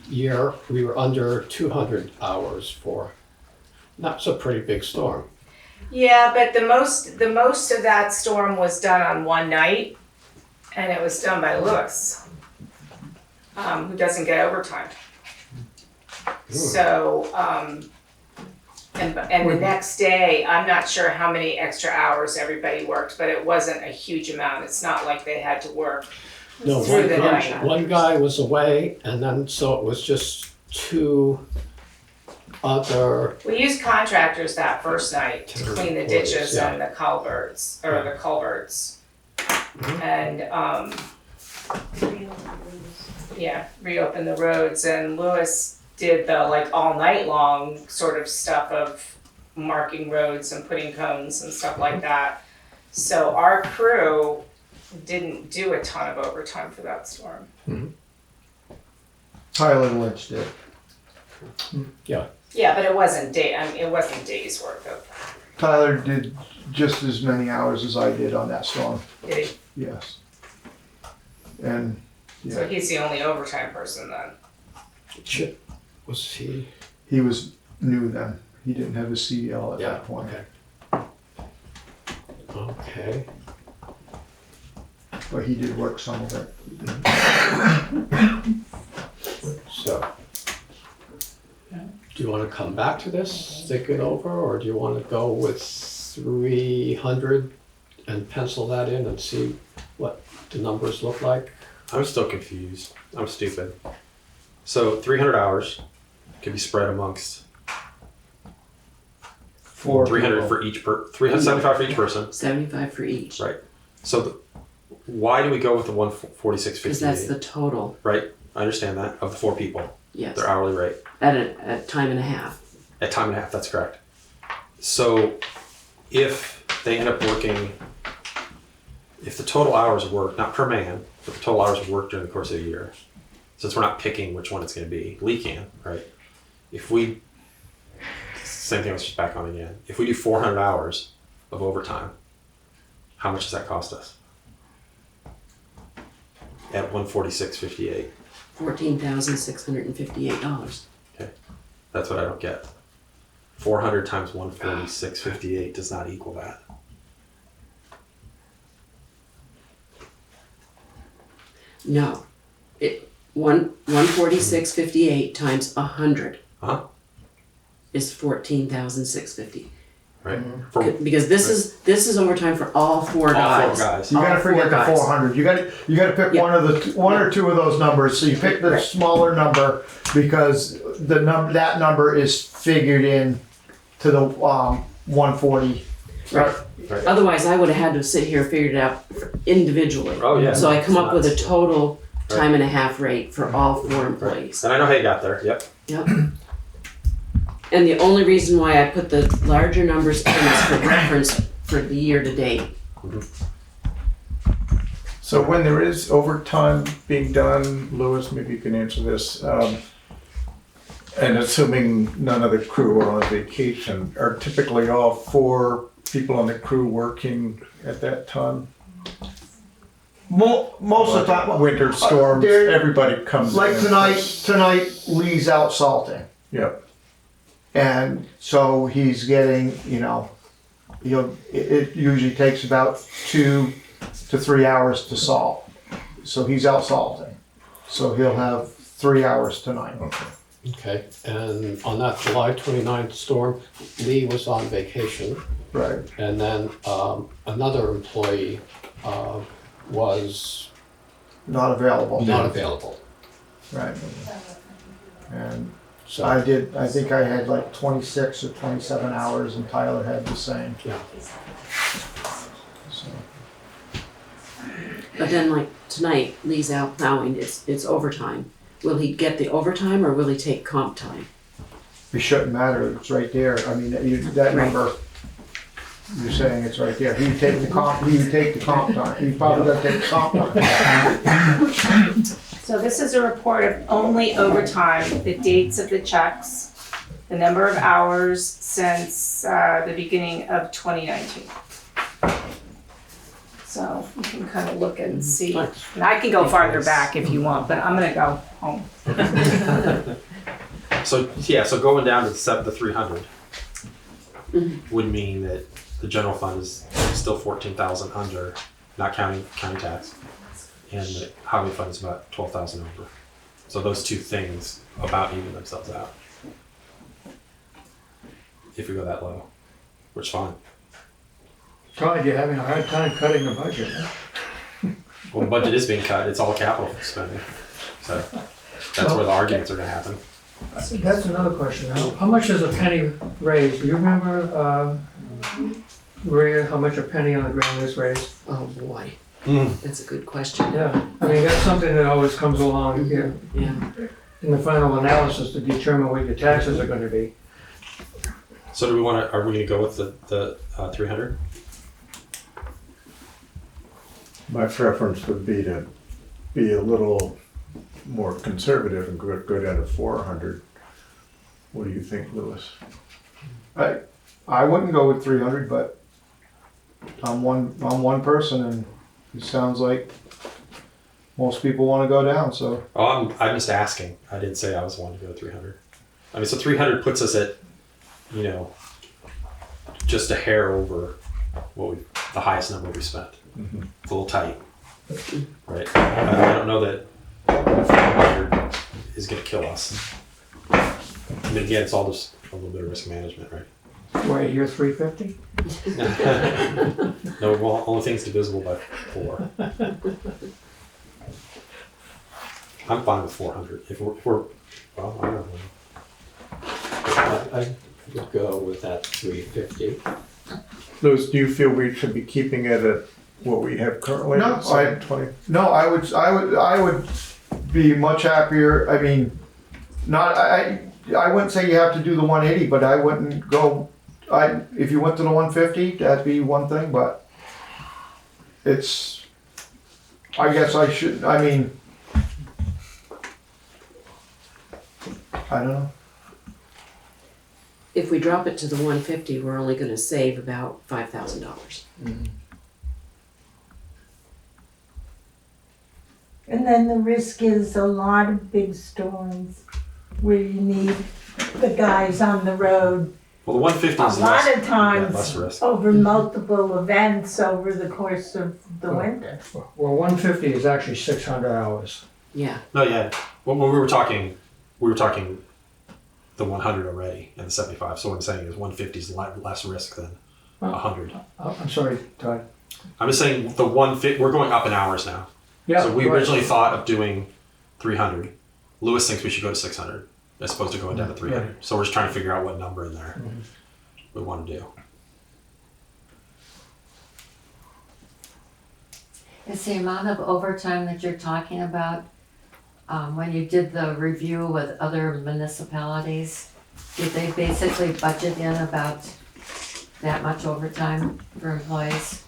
year, we were under 200 hours for, that's a pretty big storm. Yeah, but the most of that storm was done on one night, and it was done by Lewis, who doesn't get overtime. So, and the next day, I'm not sure how many extra hours everybody worked, but it wasn't a huge amount. It's not like they had to work No, through the night. one guy was away, and then so it was just two other, We used contractors that first night to clean the ditches Yeah. and the culverts, or the culverts. And, yeah, reopen the roads, and Lewis did the like all night long sort of stuff of marking roads and putting cones and stuff like that. So our crew didn't do a ton of overtime for that storm. Tyler Lynch did. Yeah, but it wasn't it wasn't days worth of, Tyler did just as many hours as I did on that storm, did he? yes. And, So yeah, he's the only overtime person then. Chip, was he? he was new then. He didn't have his CDL at Yeah, that point. Okay. But he did work some of it. So, do you want to come back to this, think it over, or do you want to go with 300 and pencil that in and see what the numbers look like? I'm still confused. I'm stupid. So 300 hours can be spread amongst For 300 people. for each 375 for each person. 75 for each, Right. So why do we go with the 146.58? because that's the total, Right. I understand that of the 4 people, yes, their hourly rate at a time and a half. at time and a half. That's correct. So if they end up working, if the total hours of work, not per man, but the total hours of work during the course of a year, since we're not picking which one it's going to be, Lee can, right? If we, same thing, let's just back on again. If we do 400 hours of overtime, how much does that cost us? At 146.58. $14,658. That's what I don't get. 400 times 146.58 does not equal that. No, 146.58 times 100 Huh? is 14,650. Right? For Because this is overtime for all four all guys. 4 guys. You gotta All four forget the guys. 400. You gotta pick Yeah. one or two of those numbers. So you pick the Right. smaller number because that number is figured in to the 140. Right. Right. Otherwise, I would have had to sit here and figured it out individually. Oh, yeah. So I come up with a Nuts. total Right. time and a half rate for all 4 employees. And I know how you got there. Yep. Yep. And the only reason why I put the larger numbers in is for reference for the year to date. So when there is overtime being done, Lewis, maybe you can answer this. And assuming none of the crew are on vacation, are typically all 4 people on the crew working at that time? Most of the time, Winter storms, there- everybody comes like in. tonight Lee's out salting. Yep. And so he's getting, it usually takes about 2 to 3 hours to salt. So he's out salting. So he'll have 3 hours tonight. Okay, and on that July 29th storm, Lee was on vacation, Right. and then another employee was Not available. not available. Right. And So, I think I had like 26 or 27 hours and Tyler had the same. yeah. So. But then like tonight, Lee's out plowing, it's overtime. Will he get the overtime or will he take comp time? It shouldn't matter, it's right there, I mean, that number, you're saying it's right there, he would take the comp time, he's probably gonna take the comp time. So this is a report of only overtime, the dates of the checks, the number of hours since the beginning of 2019. So you can kind of look and see. And I can go farther back if you want, but I'm gonna go home. So yeah, so going down to the 300 would mean that the general fund is still 14,000 under, not counting county tax, and the highway fund is about 12,000 over. So those two things about even themselves out. If we go that low, which is fine. Todd, you're having a hard time cutting the budget. Well, the budget is being cut. It's all capital spending, so that's where the arguments are going to happen. That's another question. How much is a penny raised? Do you remember, Maria, how much a penny on the ground is raised? Oh boy, Mm. that's a good question. Yeah, I mean, that's something that always comes along here Yeah. in the final analysis to determine what your taxes are gonna be. So do we want to? Are we going to go with the 300? My preference would be to be a little more conservative and go down to 400. What do you think, Louis? I wouldn't go with 300, but I'm one person, and it sounds like most people want to go down. So Oh, I'm just asking. I didn't say I was wanting to go 300. I mean, so 300 puts us at, just a hair over the highest number we spent. Mhm. It's a little tight, right? I don't know that 400 is going to kill us. I mean, again, it's all just a little bit of risk management, right? Wait, you're 350? No, well, only thing's divisible by 4. I'm fine with 400. If we're well, I don't know. I would go with that 350. Louis, do you feel we should be keeping it at what we have currently? No, at 720? no, I would be much happier. I mean, I wouldn't say you have to do the 180, but I wouldn't go. If you went to the 150, that'd be one thing, but it's. I guess I should. I mean, I don't know. If we drop it to the 150, we're only going to save about $5,000. And then the risk is a lot of big storms where you need the guys on the road Well, the 150 a is lot less, of times less risk. over multiple events over the course of the winter. Well, 150 is actually 600 hours. Yeah. No, yeah. When we were talking the 100 already and the 75. So what I'm saying is 150 is less risk than 100. I'm sorry, Todd. I'm just saying the 150. We're going up in hours now. Yeah. So we right. originally thought of doing 300. Lewis thinks we should go to 600 as opposed to going down to 300. Right. So we're just trying to figure out what number in there we want to do. Is the amount of overtime that you're talking about, when you did the review with other municipalities, did they basically budget in about that much overtime for employees?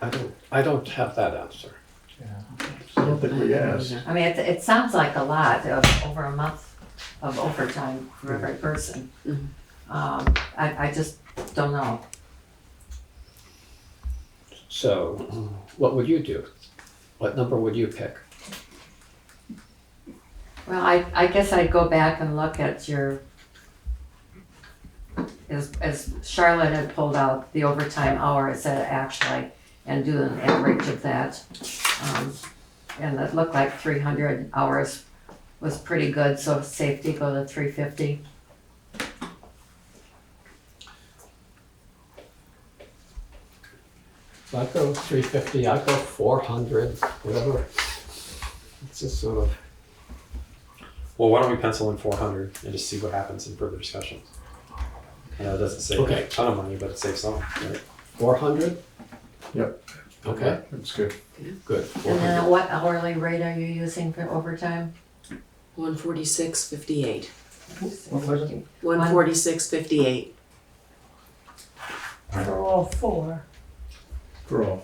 I don't have that answer. I don't think we asked. I mean, it sounds like a lot of over a month of overtime for every person. I just don't know. So, what would you do? What number would you pick? Well, I guess I'd go back and look at your, as Charlotte had pulled out the overtime hours actually, and do an average of that. And it looked like 300 hours was pretty good, so safety go to 350. I go 350, I go 400, whatever. It's just sort of. Well, why don't we pencil in 400 and just see what happens in further discussions? I know it doesn't save Okay. a ton of money, but it saves some, right? 400? Yep. Okay, That's good. good. And then what hourly rate are you using for overtime? 146.58. What was it? 146.58. For all four. For all.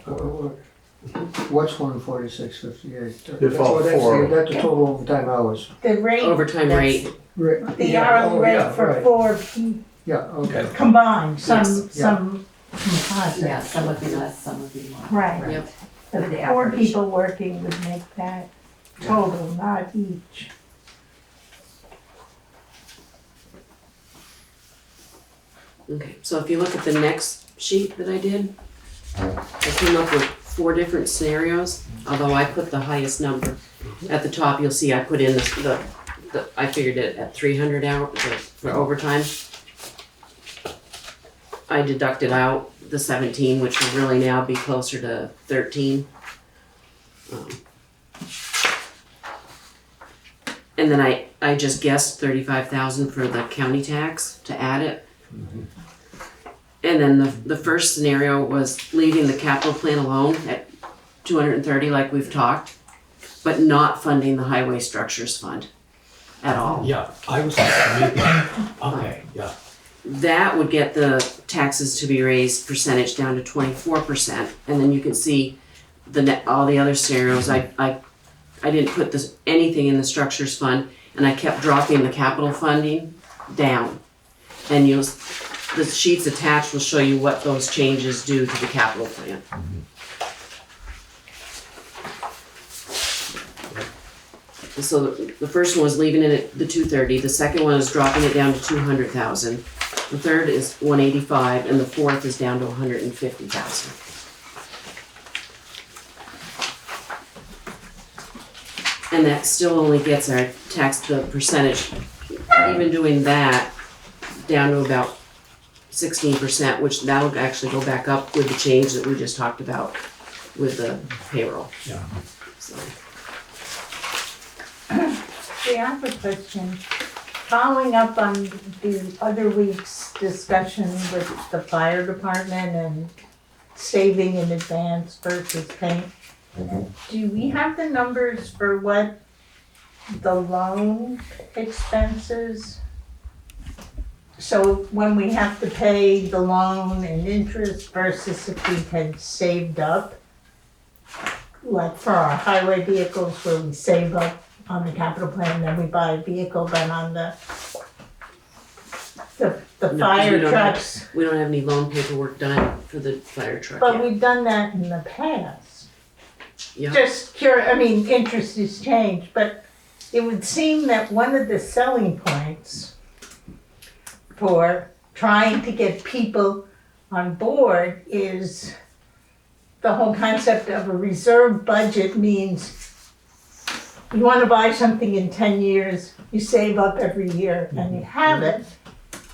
What's 146.58? If all four. That's the total overtime hours. The rate. Overtime that's rate. The Yeah, hourly oh, rate yeah, for right. four Yeah, okay. combined, some Yeah. composite. Yeah, some would be less, some would be more. Right. Yep. The The four average. people working would make that total, not each. Okay, so if you look at the next sheet that I did, I came up with 4 different scenarios, although I put the highest number. At the top, you'll see I put in the I figured it at 300 hours for overtime. I deducted out the 17, which would really now be closer to 13. And then I just guessed 35,000 for the county tax to add it. And then the first scenario was leaving the capital plan alone at 230 like we've talked, but not funding the highway structures fund at all. Yeah, I was thinking, okay, yeah. That would get the taxes to be raised percentage down to 24%. And then you can see all the other scenarios. I didn't put anything in the structures fund, and I kept dropping the capital funding down. And the sheets attached will show you what those changes do to the capital plan. So the first one was leaving it at the 230. The second one is dropping it down to 200,000. The third is 185, and the fourth is down to 150,000. And that still only gets our the percentage, even doing that, down to about 16%, which that'll actually go back up with the change that we just talked about with the payroll. Yeah. So, See, I have a question. Following up on the other week's discussion with the fire department and saving in advance versus paying, do we have the numbers for what the loan expenses? So when we have to pay the loan and interest versus if we had saved up, like for our highway vehicles where we save up on the capital plan, then we buy a vehicle, but on the No, 'cause we fire don't trucks, we don't have any loan paperwork done for the fire truck but yet. we've done that in the past. Yeah. Just curious, I mean, interest has changed, but it would seem that one of the selling points for trying to get people on board is the whole concept of a reserve budget means you want to buy something in 10 years, you save up every year and you have it.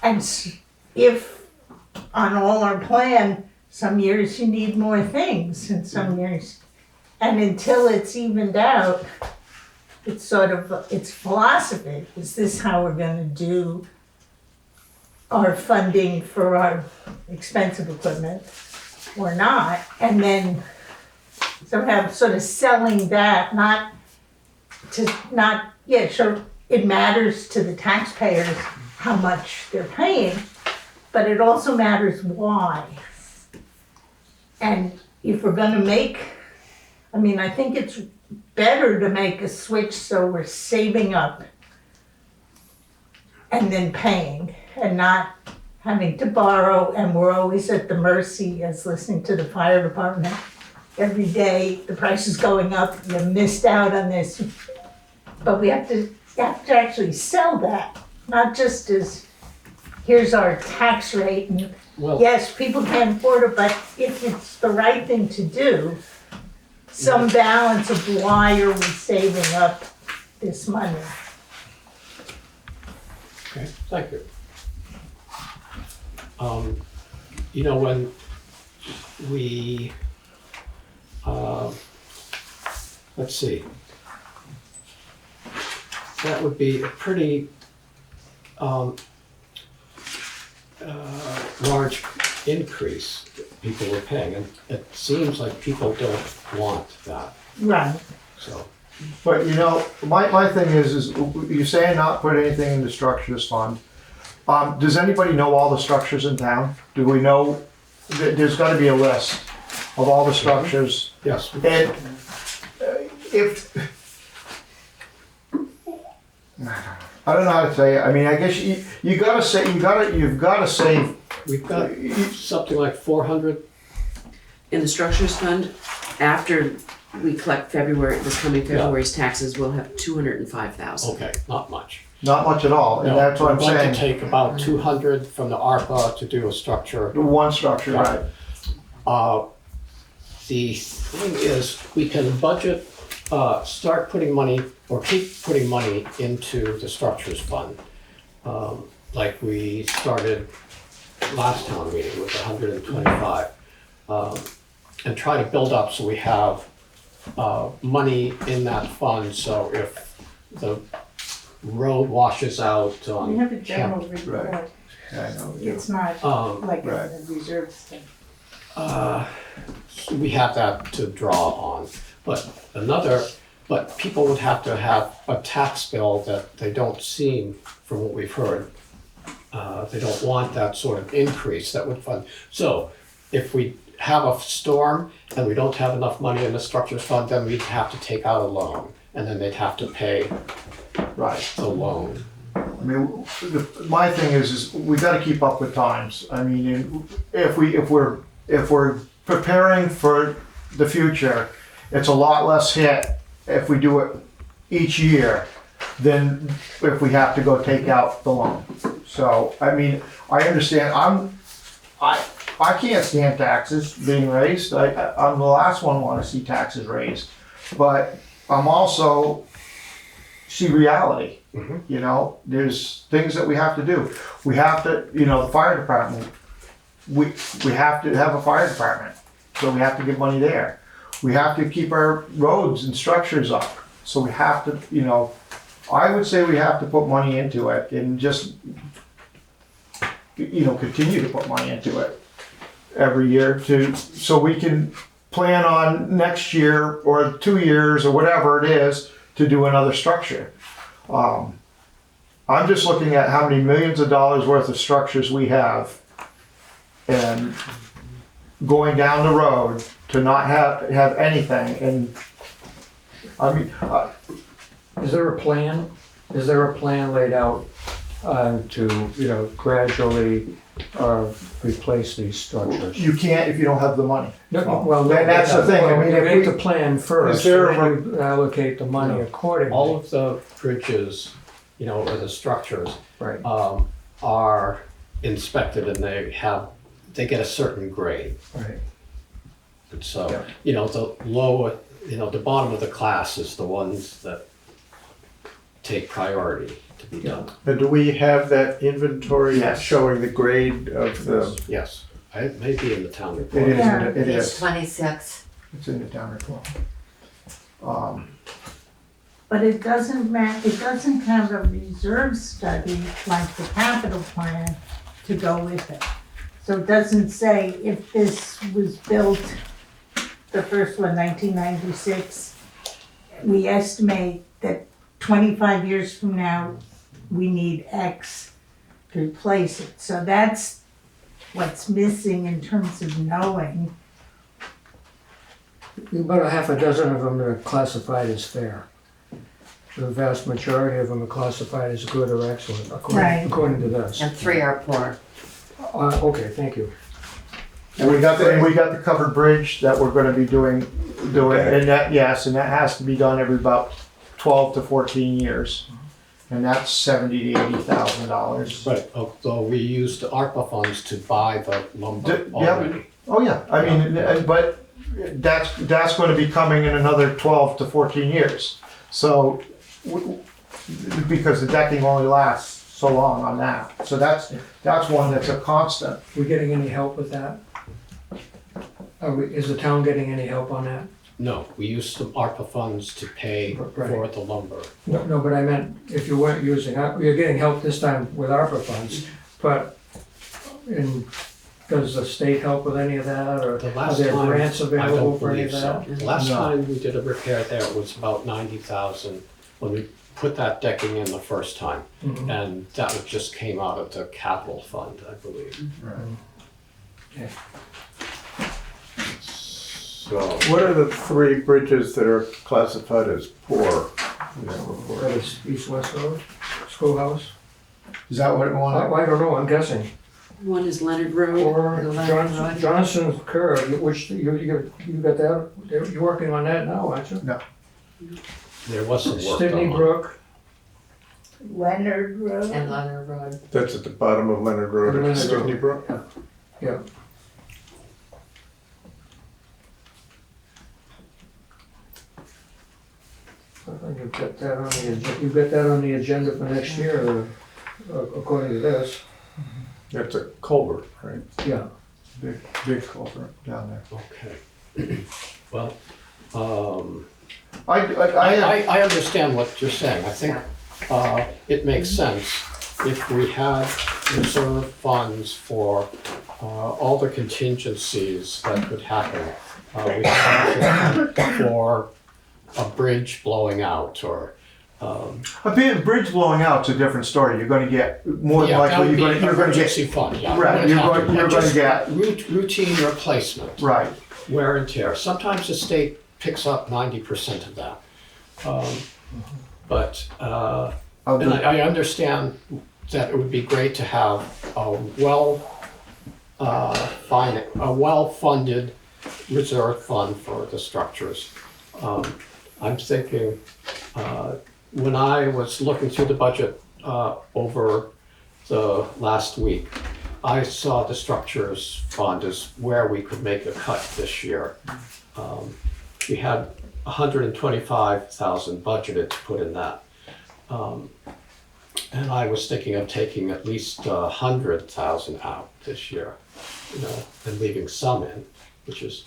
And if on all our plan, some years you need more things and some years, and until it's evened out, it's sort of, it's philosophy. Is this how we're gonna do our funding for our expensive equipment or not? And then somehow sort of selling that, sure, it matters to the taxpayers how much they're paying, but it also matters why. And if we're gonna I think it's better to make a switch so we're saving up and then paying and not having to borrow, and we're always at the mercy, as listening to the fire department, every day the price is going up, you missed out on this. But we have to actually sell that, not just as, here's our tax rate, and Well, yes, people can't afford it, but if it's the right thing to do, some balance of why are we saving up this money? okay, thank you. When we, let's see, that would be a pretty large increase people were paying, and it seems like people don't want that, Right. so. But you know, my thing is you're saying not put anything in the structures fund. Does anybody know all the structures in town? Do we know, there's gotta be a list of all the structures. Yes. And if, I don't know how to say it, I mean, I guess you gotta say, you've gotta save. We've got something like 400. In the structures fund, after we collect this coming February's taxes, we'll have 205,000. Okay, not much. Not much at all, and No, that's what I'm We're going saying. to take about 200 from the ARPA to do a structure. One structure, right? The thing is, we can budget, start putting money, or keep putting money into the structures fund. Like we started last town meeting with 125. And try to build up so we have money in that fund, so if the road washes out We on have a general Kemp, report. Yeah, I know. It's not like right. a reserves thing. we have that to draw on. But people would have to have a tax bill that they don't seem, from what we've heard, they don't want that sort of increase that would fund. So if we have a storm and we don't have enough money in the structures fund, then we'd have to take out a loan, and then they'd have to pay the loan. I mean, my thing is we got to keep up with times. I mean, if we're preparing for the future, it's a lot less hit if we do it each year than if we have to go take out the loan. So, I mean, I understand. I can't stand taxes being raised. I'm the last one want to see taxes raised, but I'm also see reality. Mm-hmm. You know, there's things that we have to do. We have to, you know, the fire department. We have to have a fire department, so we have to give money there. We have to keep our roads and structures up, so we have to, you know, I would say we have to put money into it and just, you know, continue to put money into it every year so we can plan on next year or 2 years or whatever it is to do another structure. I'm just looking at how many millions of dollars worth of structures we have and going down the road to not have anything. And I mean, Is there a plan? Is there a plan laid out to, you know, gradually replace these structures? you can't if you don't have the money. No, well, that's the thing. I mean, you if make we- the plan first, Is there and then you allocate the money accordingly. All of the bridges, you know, or the structures, Right. are inspected, and they get a certain grade. Right. And so, Yeah. you know, the lower, you know, the bottom of the class is the ones that take priority to be done. And do we have that inventory Yes. showing the grade of the? Yes, it may be in the town It report. is. Yeah. It Page is. 26. It's in the town report. But it doesn't it doesn't have a reserve study like the capital plan to go with it. So it doesn't say if this was built, the first one, 1996, we estimate that 25 years from now, we need X to replace it. So that's what's missing in terms of knowing. About a half a dozen of them are classified as fair. The vast majority of them are classified as good or excellent, Right. according to this. And 3 are poor. Okay, thank you. And we got the covered bridge that we're gonna be doing, and that, yes, and that has to be done every about 12 to 14 years. And that's $70,000 to $80,000. But although we used the ARPA funds to buy the lumber Yeah. already. Oh, yeah, I mean, but that's gonna be coming in another 12 to 14 years. So, because the decking only lasts so long on that. So that's one that's a constant. We getting any help with that? Is the town getting any help on that? No, we used the ARPA funds to pay Right. for the lumber. No, but I meant if you weren't using, you're getting help this time with ARPA funds, but in Does the state help with any of that, or The are last there time, grants I available don't for any of believe so. that? The last No. time we did a repair there was about 90,000 when we put that decking in the first time. Mhm. And that just came out of the capital fund, I believe. So what are the 3 bridges that are classified as poor in that report? That is East-West Road, Schoolhouse? Is that what it I wanted? don't know, I'm guessing. One is Leonard Road. Or The Leonard Road. Johnson's Curve, which you got that, you're working on that now, aren't you? There was some work Stibney done on it. Brook, Leonard Road. And Leonard Road. That's at the bottom of Leonard Road Leonard at Stony Road. Brook? yeah. You've got that on the agenda for next year, according to this, That's a culvert, right? yeah. Big culvert down there. Okay. Well, I I understand what you're saying. I think it makes sense if we had reserve funds for all the contingencies that could happen. We have for a bridge blowing out or a bridge blowing out's a different story. You're going to get more than yeah, that likely would be you're going to emergency get fund. Yeah, right. You're going to just get routine replacement. right. Wear and tear. Sometimes the state picks up 90% of that. But Of and the- I understand that it would be great to have a well-funded reserve fund for the structures. I'm thinking, when I was looking through the budget over the last week, I saw the structures fund as where we could make a cut this year. We had 125,000 budgeted to put in that. And I was thinking of taking at least 100,000 out this year, you know, and leaving some in, which is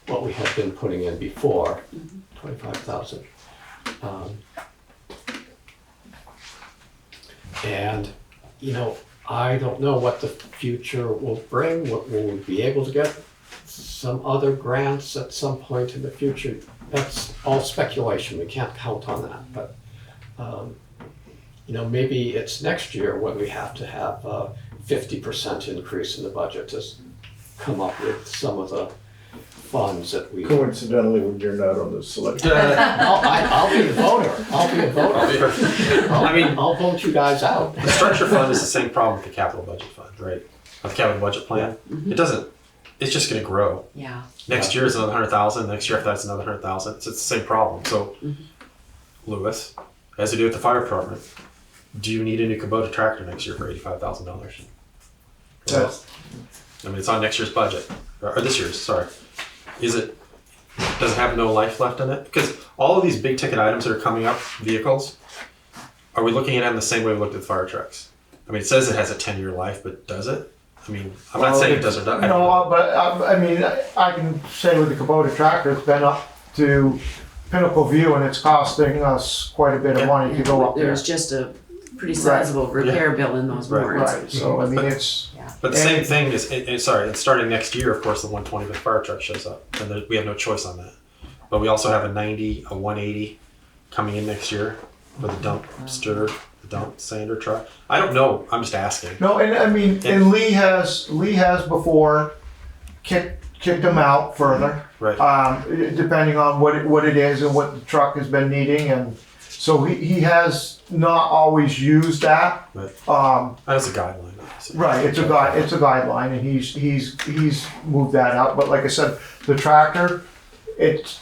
what we had been putting in before, 25,000. And, you know, I don't know what the future will bring. Will we be able to get some other grants at some point in the future? That's all speculation. We can't count on that. But, you know, maybe it's next year when we have to have a 50% increase in the budget to come up with some of the funds that we. Coincidentally, when you're not on the select. I'll be a voter. I'll be a voter. I mean, I'll vote you guys out. the structure fund is the same problem with the capital budget fund, right? With the capital budget plan, it doesn't. It's just going to grow. Yeah. Next year is another 100,000. Next year after that's another 100,000. So it's the same problem. So, Lewis, as you do with the fire department, do you need a new Kubota tractor next year for $85,000? That's- I mean, it's on next year's budget or this year's. Sorry, does it have no life left in it? Because all of these big ticket items that are coming up, vehicles, are we looking at them the same way we looked at fire trucks? I mean, it says it has a 10-year life, but does it? I mean, I'm not saying it does or doesn't. No, but I mean, I can say with the Kubota tractor, it's been up to Pinnacle View and it's costing us quite a bit of money to go up there. There's just a pretty sizable repair bill in those Right. warrants. Right, so I mean, it's, But the same thing is, it's starting next year, of course, the 120 with fire truck shows up, and we have no choice on that. But we also have a 90, a 180 coming in next year for the dumpster, the dump sander truck. I don't know. I'm just asking. no, and I mean, and Lee has before kicked them out further. Right. Depending on what it is and what the truck has been needing, and so he has not always used that. Right. That's a guideline. Obviously. Right, it's a guideline, and he's moved that out. But like I said, the tractor, it's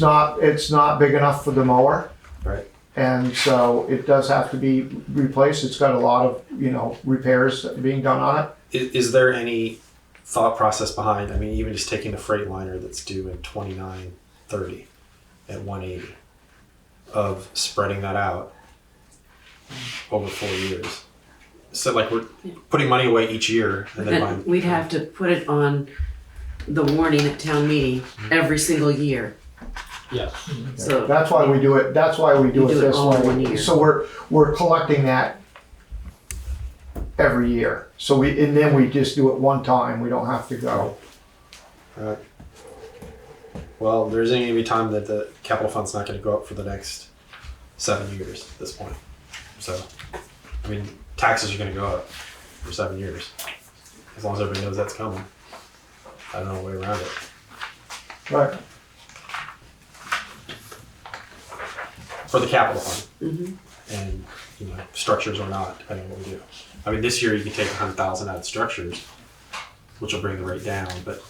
not big enough for the mower, Right. and so it does have to be replaced. It's got a lot of repairs being done on it. Is there any thought process behind? I mean, even just taking the Freightliner that's due in 29/30 at 180, of spreading that out over 4 years. So like we're putting money away each year and then buying. And we'd have to put it on the warning at town meeting every single year. Yes. So That's why we do it. That's why we do You it do it this all in way. 1 year. So we're collecting that every year. So and then we just do it one time, we don't have to go. Right. Well, there's going to be time that the capital fund's not going to go up for the next 7 years at this point. So, I mean, taxes are going to go up for 7 years. As long as everybody knows that's coming. I don't know a way around it. Right. For the capital fund. Mhm. And, you know, structures or not, depending on what we do. I mean, this year you can take 100,000 out of structures, which will bring the rate down, but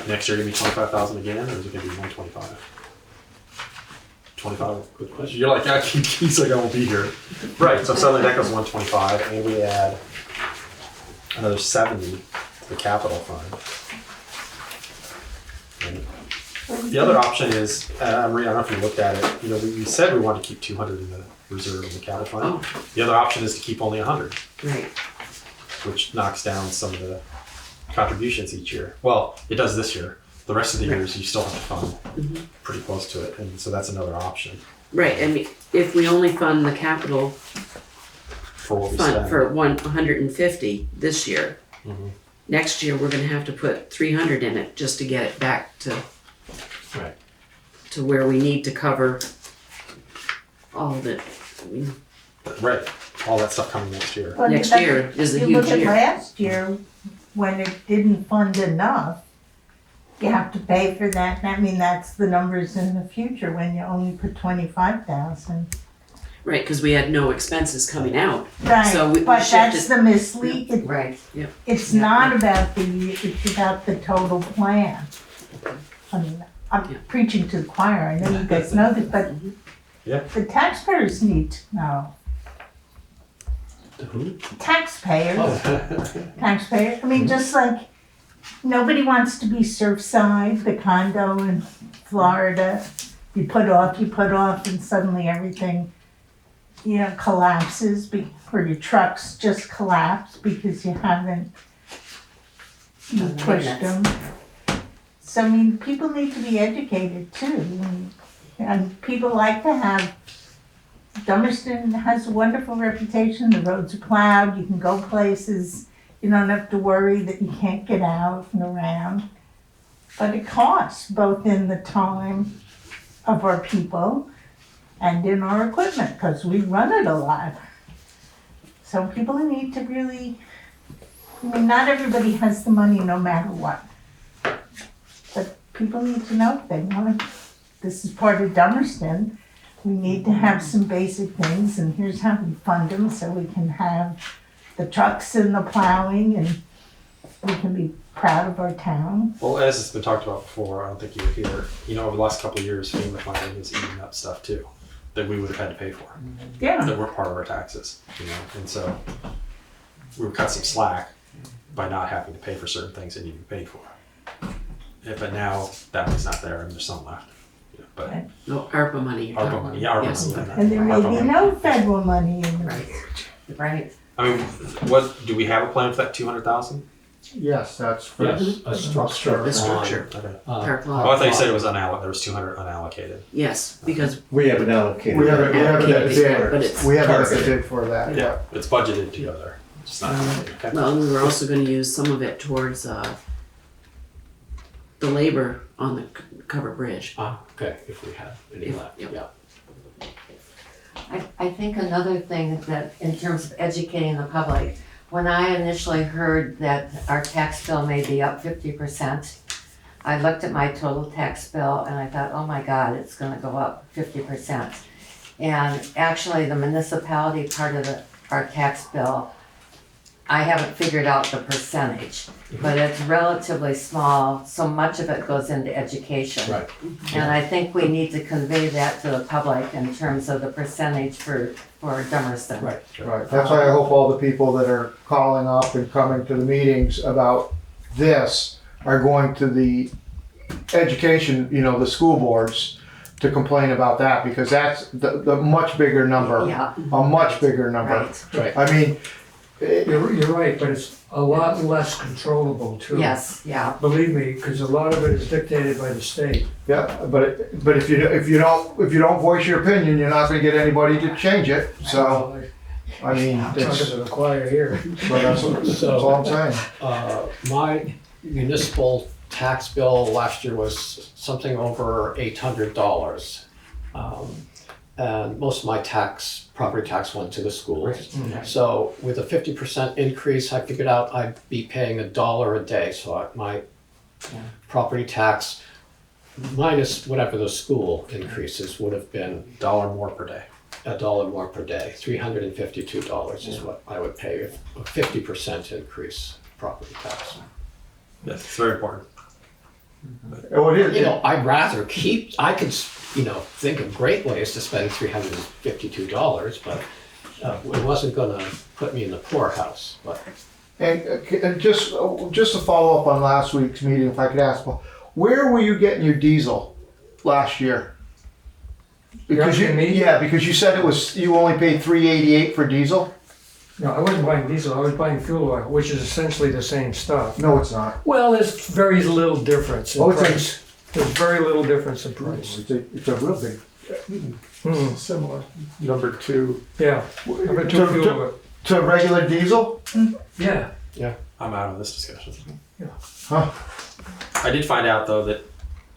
next year gonna be 25,000 again, or is it gonna be 125? 25, good question. You're like, he's like, I won't be here. Right, so Southern Deck was 125, and we add another 70 to the capital fund. And the other option is, Marie, I don't know if you looked at it, you know, we said we want to keep 200 in the reserve in the capital fund. Oh. The other option is to keep only 100, Right. which knocks down some of the contributions each year. Well, it does this year. The rest of the years you still have to fund pretty close to it, and so that's another option Right, I mean, if we only fund the capital for what we fund spend. for 150 this year, Mhm. next year we're gonna have to put 300 in it just to get it back to Right. to where we need to cover all of it. I mean, Right. All that stuff coming next year. But Next that- year is a You huge look at year. last year, when it didn't fund enough, you have to pay for that. I mean, that's the numbers in the future when you only put 25,000. right, because we had no expenses coming out. Right, So we but that's shifted- the mislead. Right. It's not about the year, it's about the total plan. I mean, I'm Yeah. preaching to the choir, I know you guys know this, but Yeah. the taxpayers need to know. Who? Taxpayers, Oh. taxpayers, I mean, just like, nobody wants to be Surfside, the condo in Florida. You put off, and suddenly everything, you know, collapses, or your trucks just collapse because you haven't, you pushed them. So, I mean, people need to be educated too, and people like to have, Dummerston has a wonderful reputation, the roads are plowed, you can go places, you don't have to worry that you can't get out and around. But it costs, both in the time of our people and in our equipment, because we run it a lot. So people need to really, I mean, not everybody has the money no matter what. But people need to know if they want to, this is part of Dummerston, we need to have some basic things, and here's how we fund them, so we can have the trucks and the plowing, and we can be proud of our town. Well, as it's been talked about before, I don't think you were here. You know, over the last couple of years, FEMA funding has eaten up stuff too that we would have had to pay for, Yeah, that weren't part of our taxes. You know, and so we were cut some slack by not having to pay for certain things that need to be paid for. Yeah, but now that money's not there, and there's some left. Yeah, but Right. No, ARPA money. you're ARPA talking money, about. yeah, ARPA Yes. money. and there may ARPA be money. no federal money in it. Right. Right. I mean, what do we have a plan for that 200,000? Yes, that's for Yes, a structure. The structure. Okay. Park Oh, lot. I thought you said it was there was 200 unallocated. Yes, because We haven't allocated. We haven't, But bid, it's we haven't targeted. bid for that, yeah. It's budgeted together. It's not allocated. Okay. well, and we were also going to use some of it towards the labor on the covered bridge. Okay, if we have any left, Yep. yeah. I think another thing that, in terms of educating the public, when I initially heard that our tax bill may be up 50%, I looked at my total tax bill and I thought, oh my God, it's gonna go up 50%. And actually, the municipality part of our tax bill, I haven't figured out the percentage, but it's relatively small, so much of it goes into education. Right. And I think we need to convey that to the public in terms of the percentage for Dummerston. Right. Right, that's why I hope all the people that are calling up and coming to the meetings about this are going to the education, you know, the school boards to complain about that, because that's the much bigger number, Yeah, a much bigger number. right, Right. I mean, You're right, but it's a lot less controllable too. yes, yeah. Believe me, because a lot of it is dictated by the state. yeah, but if you don't voice your opinion, you're not gonna get anybody to change it, so. I mean, Talking it's, to the choir here. but that's all I'm saying. My municipal tax bill last year was something over $800. And most of my property tax went to the schools. So with a 50% increase, I figured out I'd be paying $1 a day. So my property tax minus whatever the school increases would have been $1 more per day. $1 more per day. $352 is what I would pay if a 50% increase property tax. Yes, it's very important. Oh, it is. You know, I'd rather keep, I could, think of great ways to spend $352, but it wasn't gonna put me in the poorhouse, but. And just to follow up on last week's meeting, if I could ask, where were you getting your diesel last year? Because asking me? Yeah, because you said you only paid $3.88 for diesel? No, I wasn't buying diesel, I was buying fuel oil, which is essentially the same stuff. No, it's not. Well, there's very little difference in Oh, it's a- price. There's very little difference in price. It's a real big. Similar. Number 2. Yeah. Number two fuel oil. To regular diesel? Yeah. I'm out of this discussion. Huh? I did find out though that,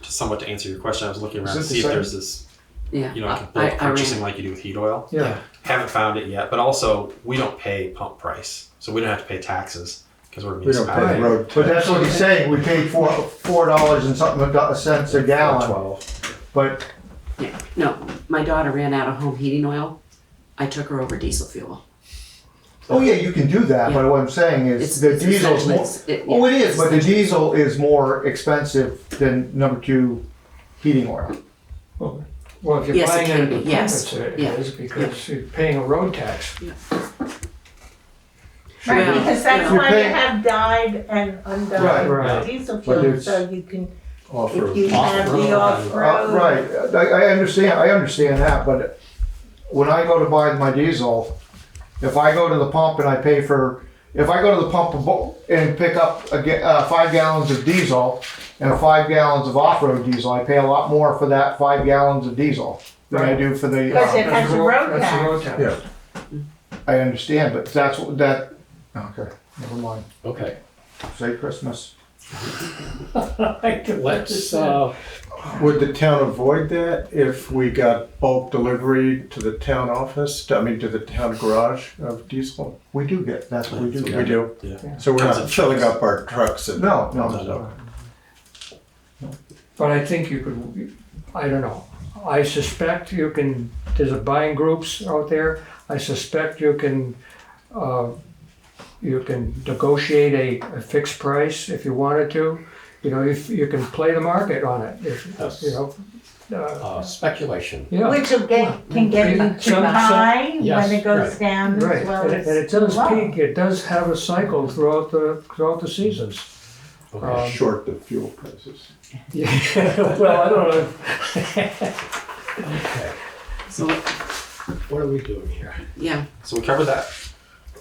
somewhat to answer your question, I was looking around to Is it see the if same? there's this, Yeah. bulk purchasing like you do with heat oil. Yeah. Haven't found it yet, but also we don't pay pump price, so we don't have to pay taxes because we're a We don't municipality. pay road But tax. that's what he's saying, we paid $4 and something cents a gallon, 12. but, Yeah. No, my daughter ran out of home heating oil. I took her over diesel fuel. oh yeah, you can do that, but what I'm saying is the diesel's more. Oh, it is, but the diesel is more expensive than number 2 heating oil. Well, if you're Yes, it buying can it at be, the pump, yes. it Yeah. is because you're paying a road tax. Right, Well, because that's You're why paying- you have dyed and undyed Right. diesel But fuel, it's- so you can, Off-road. if you have the off-road. Right, I understand that, but when I go to buy my diesel, if I go to the pump and if I go to the pump and pick up 5 gallons of diesel and 5 gallons of off-road diesel, I pay a lot more for that 5 gallons of diesel than I do for the, Because it has a road That's the road tax. tax. Yeah. I understand, but okay, never mind. Okay, Say Christmas. let's, Would the town avoid that if we got bulk delivery to the town office, to the town garage of diesel? We do get, that's what we do We get. do? Yeah. So we're Comes not in filling trucks. up our trucks and. No. But I think you could, I don't know. I suspect there's a buying groups out there. I suspect you can negotiate a fixed price if you wanted to. If you can play the market on it, speculation. yeah. Which can get you to Some- buy yes, when it goes right. down Right, as well and as it does low. peak, it does have a cycle throughout the seasons. Okay. Short the fuel prices. Yeah, well, I don't know. Okay, So, what are we doing here? yeah. So we covered that.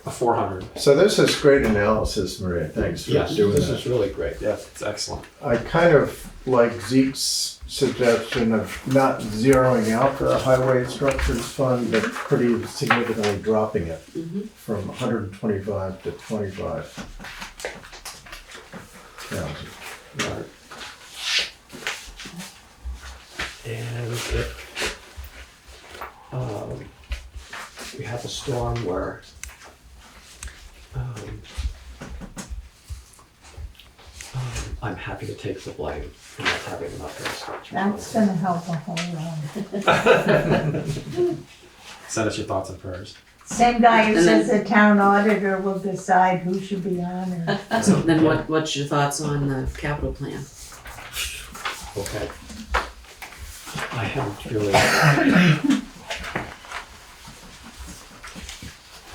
The 400. So this is great analysis, Maria. Thanks for Yes, doing this that. is really great. Yeah, it's excellent. I kind of like Zeke's suggestion of not zeroing out the highway structures fund, but pretty significantly dropping it from 125 to 25,000. Right. And if we have a storm where I'm happy to take the blame for not having enough infrastructure. That's gonna help a whole lot. Send us your thoughts and prayers. Same guy who And says the town auditor will decide who should be on it. So then what's your thoughts on the capital plan? Okay. I haven't really.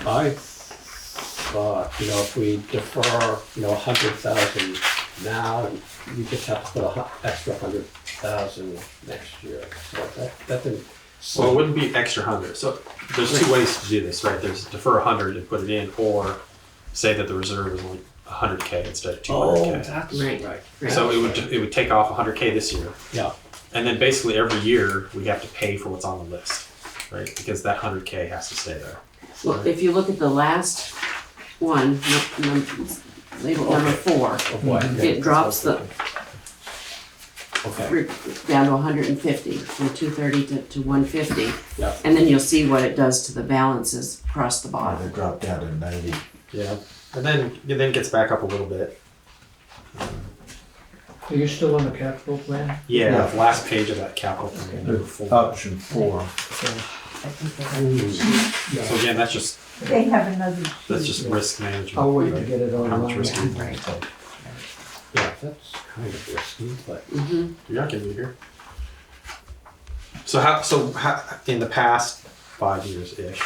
I thought, if we defer, 100,000 now, we just have to put an extra 100,000 next year. So that didn't. Well, it wouldn't be extra 100. So there's two ways to do this, right? There's defer 100 and put it in, or say that the reserve is only 100K instead of 200K. Oh, that's Right. right. So it would take off 100K this year, Yeah. and then basically every year we have to pay for what's on the list, right? Because that 100K has to stay there. Well, if you look at the last one, label number 4, Of what? it drops the Okay, down to 150, from 230 to 150. yeah, And then you'll see what it does to the balances across the They bottom. dropped down to 90. Yeah, and then it gets back up a little bit. Are you still on the capital plan? Yeah, the last page of that capital plan, number 4. Option 4. So again, that's just They have another sheet. risk management. I'll wait to right? get it How much online. risk you Right. take. yeah, that's kind of risky, but. Mm-hmm. You're not getting bigger. So how in the past 5 years ish?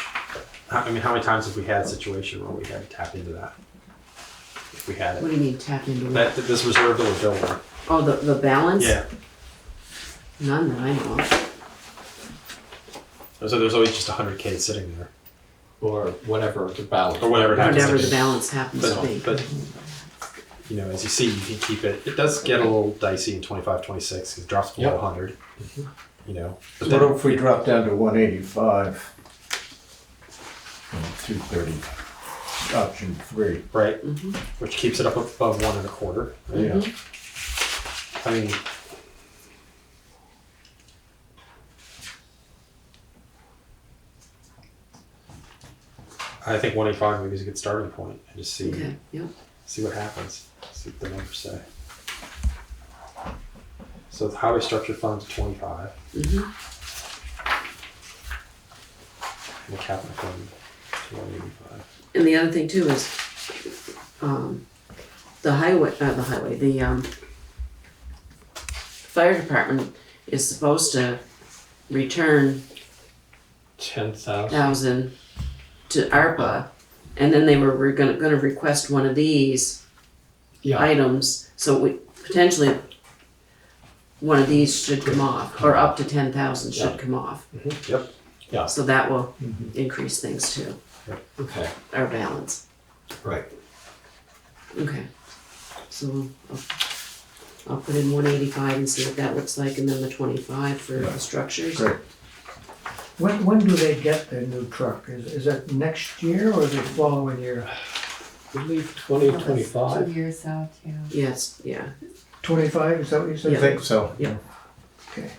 I mean, how many times have we had a situation where we had to tap into that? If we had What it, do you mean tap into it? that this reserve that we're building. Oh, the balance? Yeah. None that I know of. So there's always just 100K sitting there, Or whatever the balance. or whatever it happens Whatever to the be. balance happens to be. But you know, as you see, you can keep it. It does get a little dicey in 25, 26 because it drops below Yep. 100. You know, but What then if we drop down to 185? 230. Option 3. right, Mhm. which keeps it up above 1 1/4. Right? Yeah. I mean, I think 185 maybe is a good starting point, and just see Okay, yep. see what happens, see what the numbers say. So the highway structure fund's 25, Mm-hmm. and the capital fund is 185. And the other thing too is, the fire department is supposed to return 10,000. 1,000 to ARPA, and then they were gonna request one of these Yeah, items, so we, potentially, one of these should come off, or up to 10,000 should Yeah. come off. Yep. yeah, So that will increase things too, okay, our balance. right. Okay, so I'll put in 185 and see what that looks like, and then the 25 for the structures. Great. When do they get their new truck? Is that next year or the following year? I believe 2025. 2 years out, yeah. Yes, yeah. 25, is that what you I said? think so. Okay,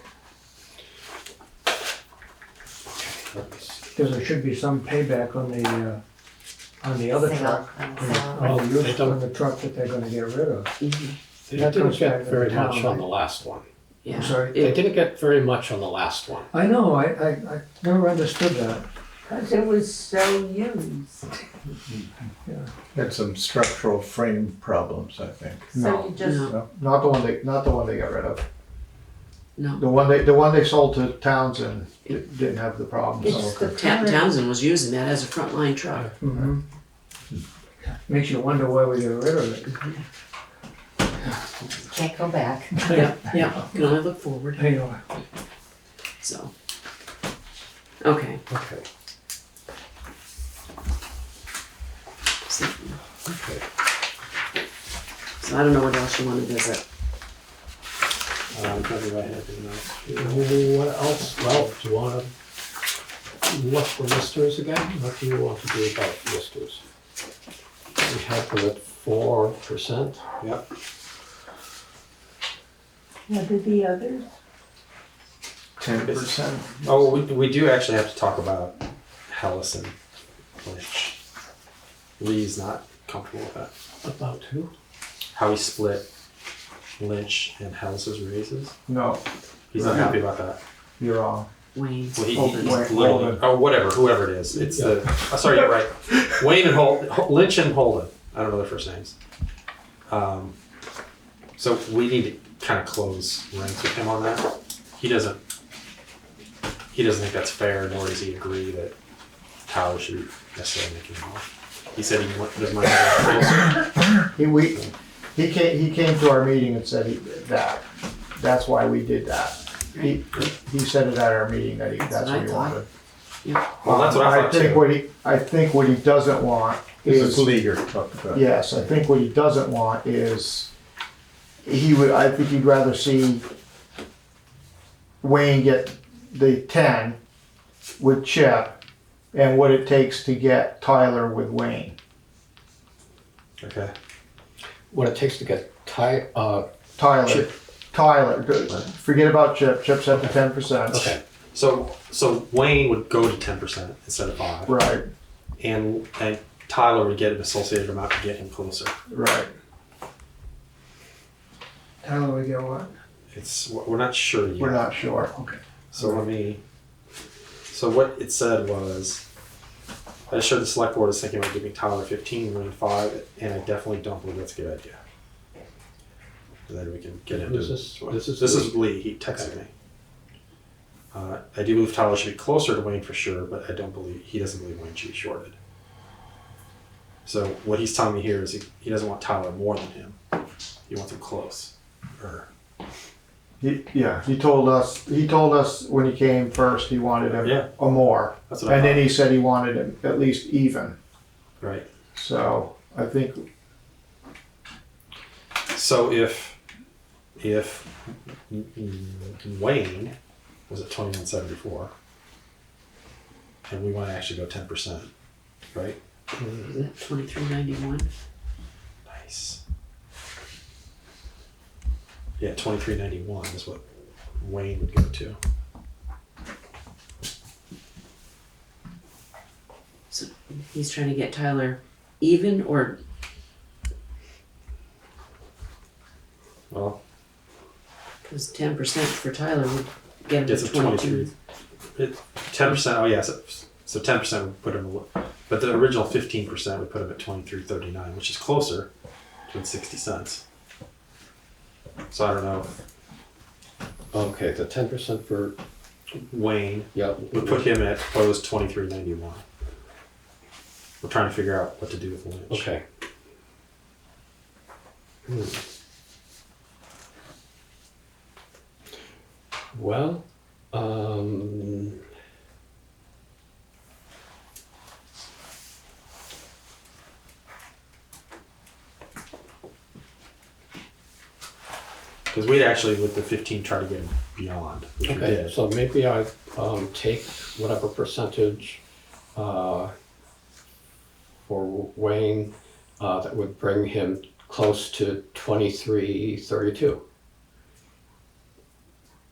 Let me see. because there should be some payback on the other Single, truck. Well, On they don't- the truck that they're gonna get rid of. Mhm. They That didn't goes back get to the very town, much on right? the last one. Yeah. I'm sorry? They It- didn't get very much on the last one. I know, I never understood that. Cause it was so used. Had some structural frame problems, I think. So you just, No, Not the one they got rid of. no. The one they sold to Townsend didn't have the problem, it's so. the current, Townsend was using that as a frontline truck. Mhm. Makes you wonder why we got rid of it. Can't go back. Yeah, yeah, can only look forward, You know, so. Okay, Okay, so okay. so I don't know what else you wanna visit. Probably right anything else. What else? Well, do you want to look for listers again? What do you want to do about listers? We have them at 4%. Yep. what are the others? 10%. Oh, we do actually have to talk about Hellas and Lynch. Lee's not comfortable with that. About who? How we split Lynch and Hellas's raises. No, He's not happy about that. you're wrong. Wayne, Well, he Holden. literally, Holden. oh, whatever, whoever it is. It's the, oh, sorry, you're right. Wayne and Lynch and Holden. I don't know their first names. So we need to kind of close ranks with him on that. He doesn't think that's fair, nor does he agree that Tyler should be necessarily making more. He said he doesn't mind having He came to our meeting and said that's why we did that. He said it at our meeting that that's what he wanted. Well, that's what I thought too. I think what he doesn't want This is is, Lee you're talking about. yes, I think what he doesn't want is, I think he'd rather see Wayne get the 10 with Chip and what it takes to get Tyler with Wayne. Okay. What it takes to get Tyler, Chip. Tyler, forget about Chip, Chip's at the 10%. Okay. So Wayne would go to 10% instead of 5. Right, And Tyler would get an associated amount to get him closer. right. Tyler, we get what? We're not sure yet. We're not sure. Okay. So so what it said was, I showed the select board is thinking about giving Tyler 15, Wayne 5, and I definitely don't believe that's a good idea. And then we can get into Who's this? This is Lee. He texted me. I do believe Tyler should be closer to Wayne for sure, but he doesn't believe Wayne should be shorted. So what he's telling me here is he doesn't want Tyler more than him. He wants him close. He told us when he came first, he wanted him a more. That's what I And then thought. he said he wanted him at least even. Right. So I think, So if Wayne was at 2174, and we want to actually go 10%, right? 2391. Nice. Yeah, 2391 is what Wayne would go to. So he's trying to get Tyler even, or Well, because 10% for Tyler would get him gets to him 23. 10%. Oh yeah, so 10% would put him. But the original 15% would put him at 2339, which is closer to 60 cents. So I don't know. Okay, the 10% for Wayne yeah would put him at proposed 2391. We're trying to figure out what to do with Lynch. Okay. Well, Because we'd actually, with the 15, try to get him beyond, which we okay, did. so maybe I take whatever percentage for Wayne that would bring him close to 2332.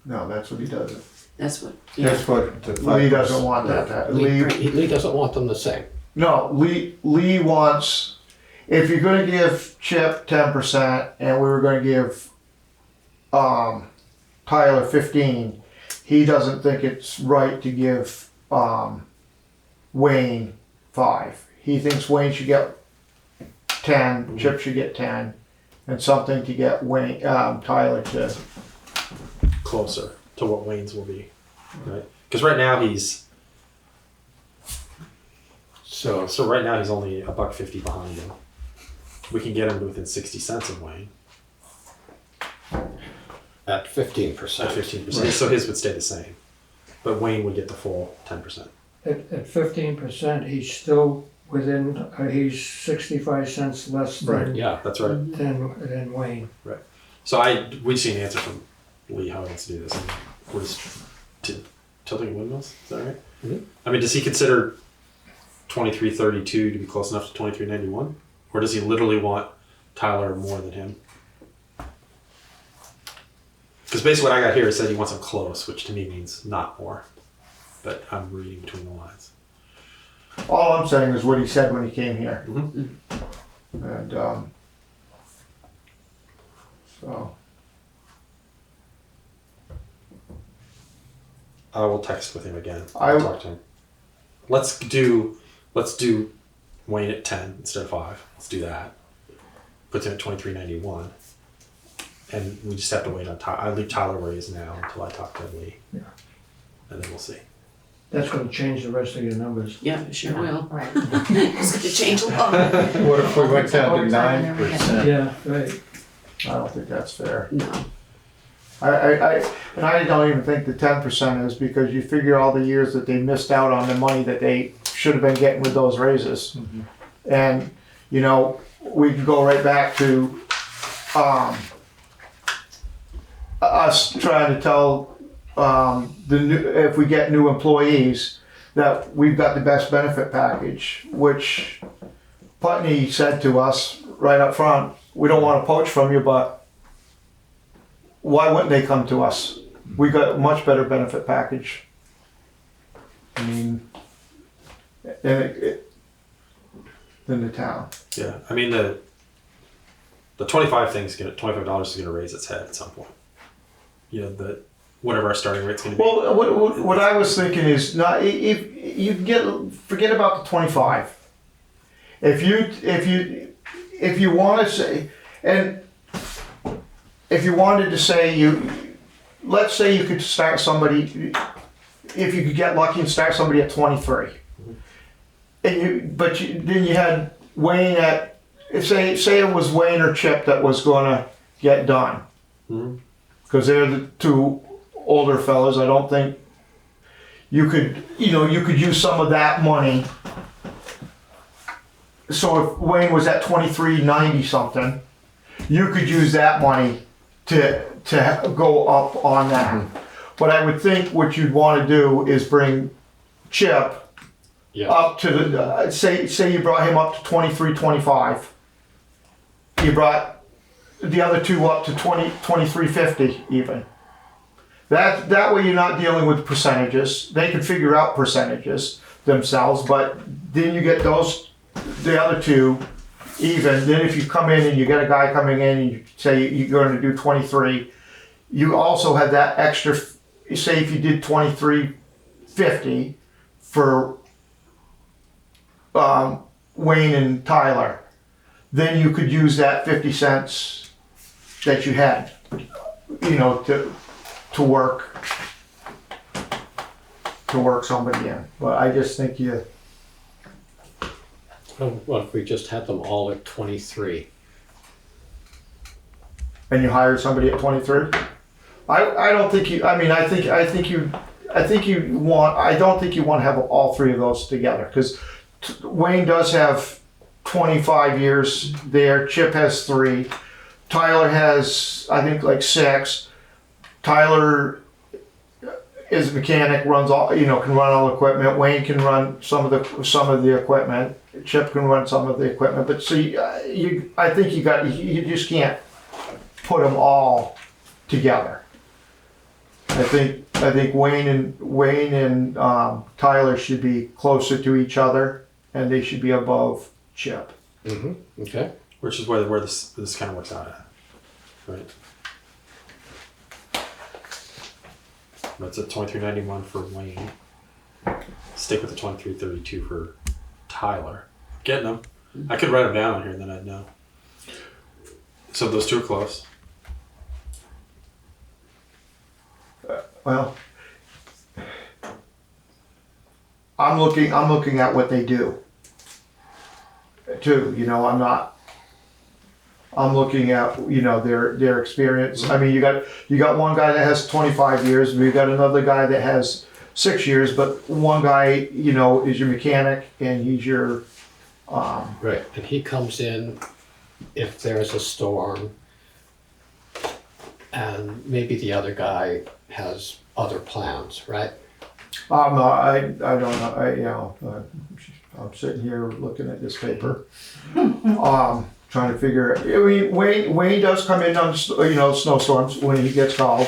no, that's what he doesn't. that's what. That's what, Lee doesn't want that. Lee doesn't want them the same. No, Lee wants, if you're gonna give Chip 10% and we were gonna give Tyler 15, he doesn't think it's right to give Wayne 5. He thinks Wayne should get 10, Chip should get 10, and something to get Wayne Tyler to. Closer to what Wayne's will be, right? Because right now he's So right now he's only $1.50 behind him. We can get him to within 60 cents of Wayne at 15%. at 15%. So his would stay the same, but Wayne would get the full 10%. At 15%, he's still within, he's 65 cents less than, Yeah. That's right. than Wayne. So we see an answer from Lee how he wants to do this. And we're just tilting windmills. Is that right? Mhm. I mean, does he consider 2332 to be close enough to 2391, or does he literally want Tyler more than him? Because basically what I got here is said he wants him close, which to me means not more. But I'm reading between the lines. All I'm saying is what he said when he came here. Mhm. And so. I will text with him again. I- I'll talk to him. Let's do Wayne at 10 instead of 5. Let's do that. Puts him at 2391. And we just have to wait on Tyler. I leave Tyler where he is now until I talk to Lee. Yeah. And then we'll see. That's gonna change the rest of your numbers. Yeah, it sure will. Right. It's going to change a lot. What if we went down to Overtime and everything. 9%? Yeah, right. I don't think that's fair. No. I don't even think the 10% is, because you figure all the years that they missed out on the money that they should have been getting with those raises. And, you know, we can go right back to, us trying to tell, if we get new employees, that we've got the best benefit package, which Putney said to us right up front, we don't want to poach from you, but why wouldn't they come to us? We got a much better benefit package. I mean, than the town. Yeah, I mean the $25 is gonna raise its head at some point. You know, the whatever our starting rate's gonna be. Well, what I was thinking is not if you forget about the 25. If you want to say, and if you wanted to say let's say you could start somebody, if you could get lucky and start somebody at 23, and then you had Wayne at, say it was Wayne or Chip that was gonna get done, because they're the two older fellas. I don't think you could use some of that money. So if Wayne was at 23.90 something, you could use that money to go up on that. But I would think what you'd want to do is bring Chip up to the say you brought him up to 23.25. You brought the other two up to 23.50 even. That way you're not dealing with percentages. They can figure out percentages themselves, but then you get the other two even. Then if you come in and you get a guy coming in and you say you're going to do 23, you also have that extra, say if you did 23.50 for Wayne and Tyler, then you could use that 50 cents that you had, to work somebody in. But I just think What if we just had them all at 23? And you hire somebody at 23? I don't think you, I don't think you want to have all three of those together, because Wayne does have 25 years there, Chip has 3, Tyler has, I think, like 6. Tyler is a mechanic, runs all, can run all equipment. Wayne can run some of the equipment. Chip can run some of the equipment. But see, I think you just can't put them all together. I think Wayne and Tyler should be closer to each other, and they should be above Chip. Mm-hmm. Okay. Which is where this kind of works out at, right? That's at 23.91 for Wayne. Stick with the 23.32 for Tyler. Getting them. I could write them down on here and then I'd know. So those two are close. Well, I'm looking at what they do too. I'm looking at their experience. I mean, you got one guy that has 25 years. We got another guy that has 6 years. But one guy, is your mechanic, and he's your Right, and he comes in if there's a storm, and maybe the other guy has other plans, right? I don't know. I'm sitting here looking at this paper, trying to figure. I mean, Wayne does come in on snowstorms when he gets called.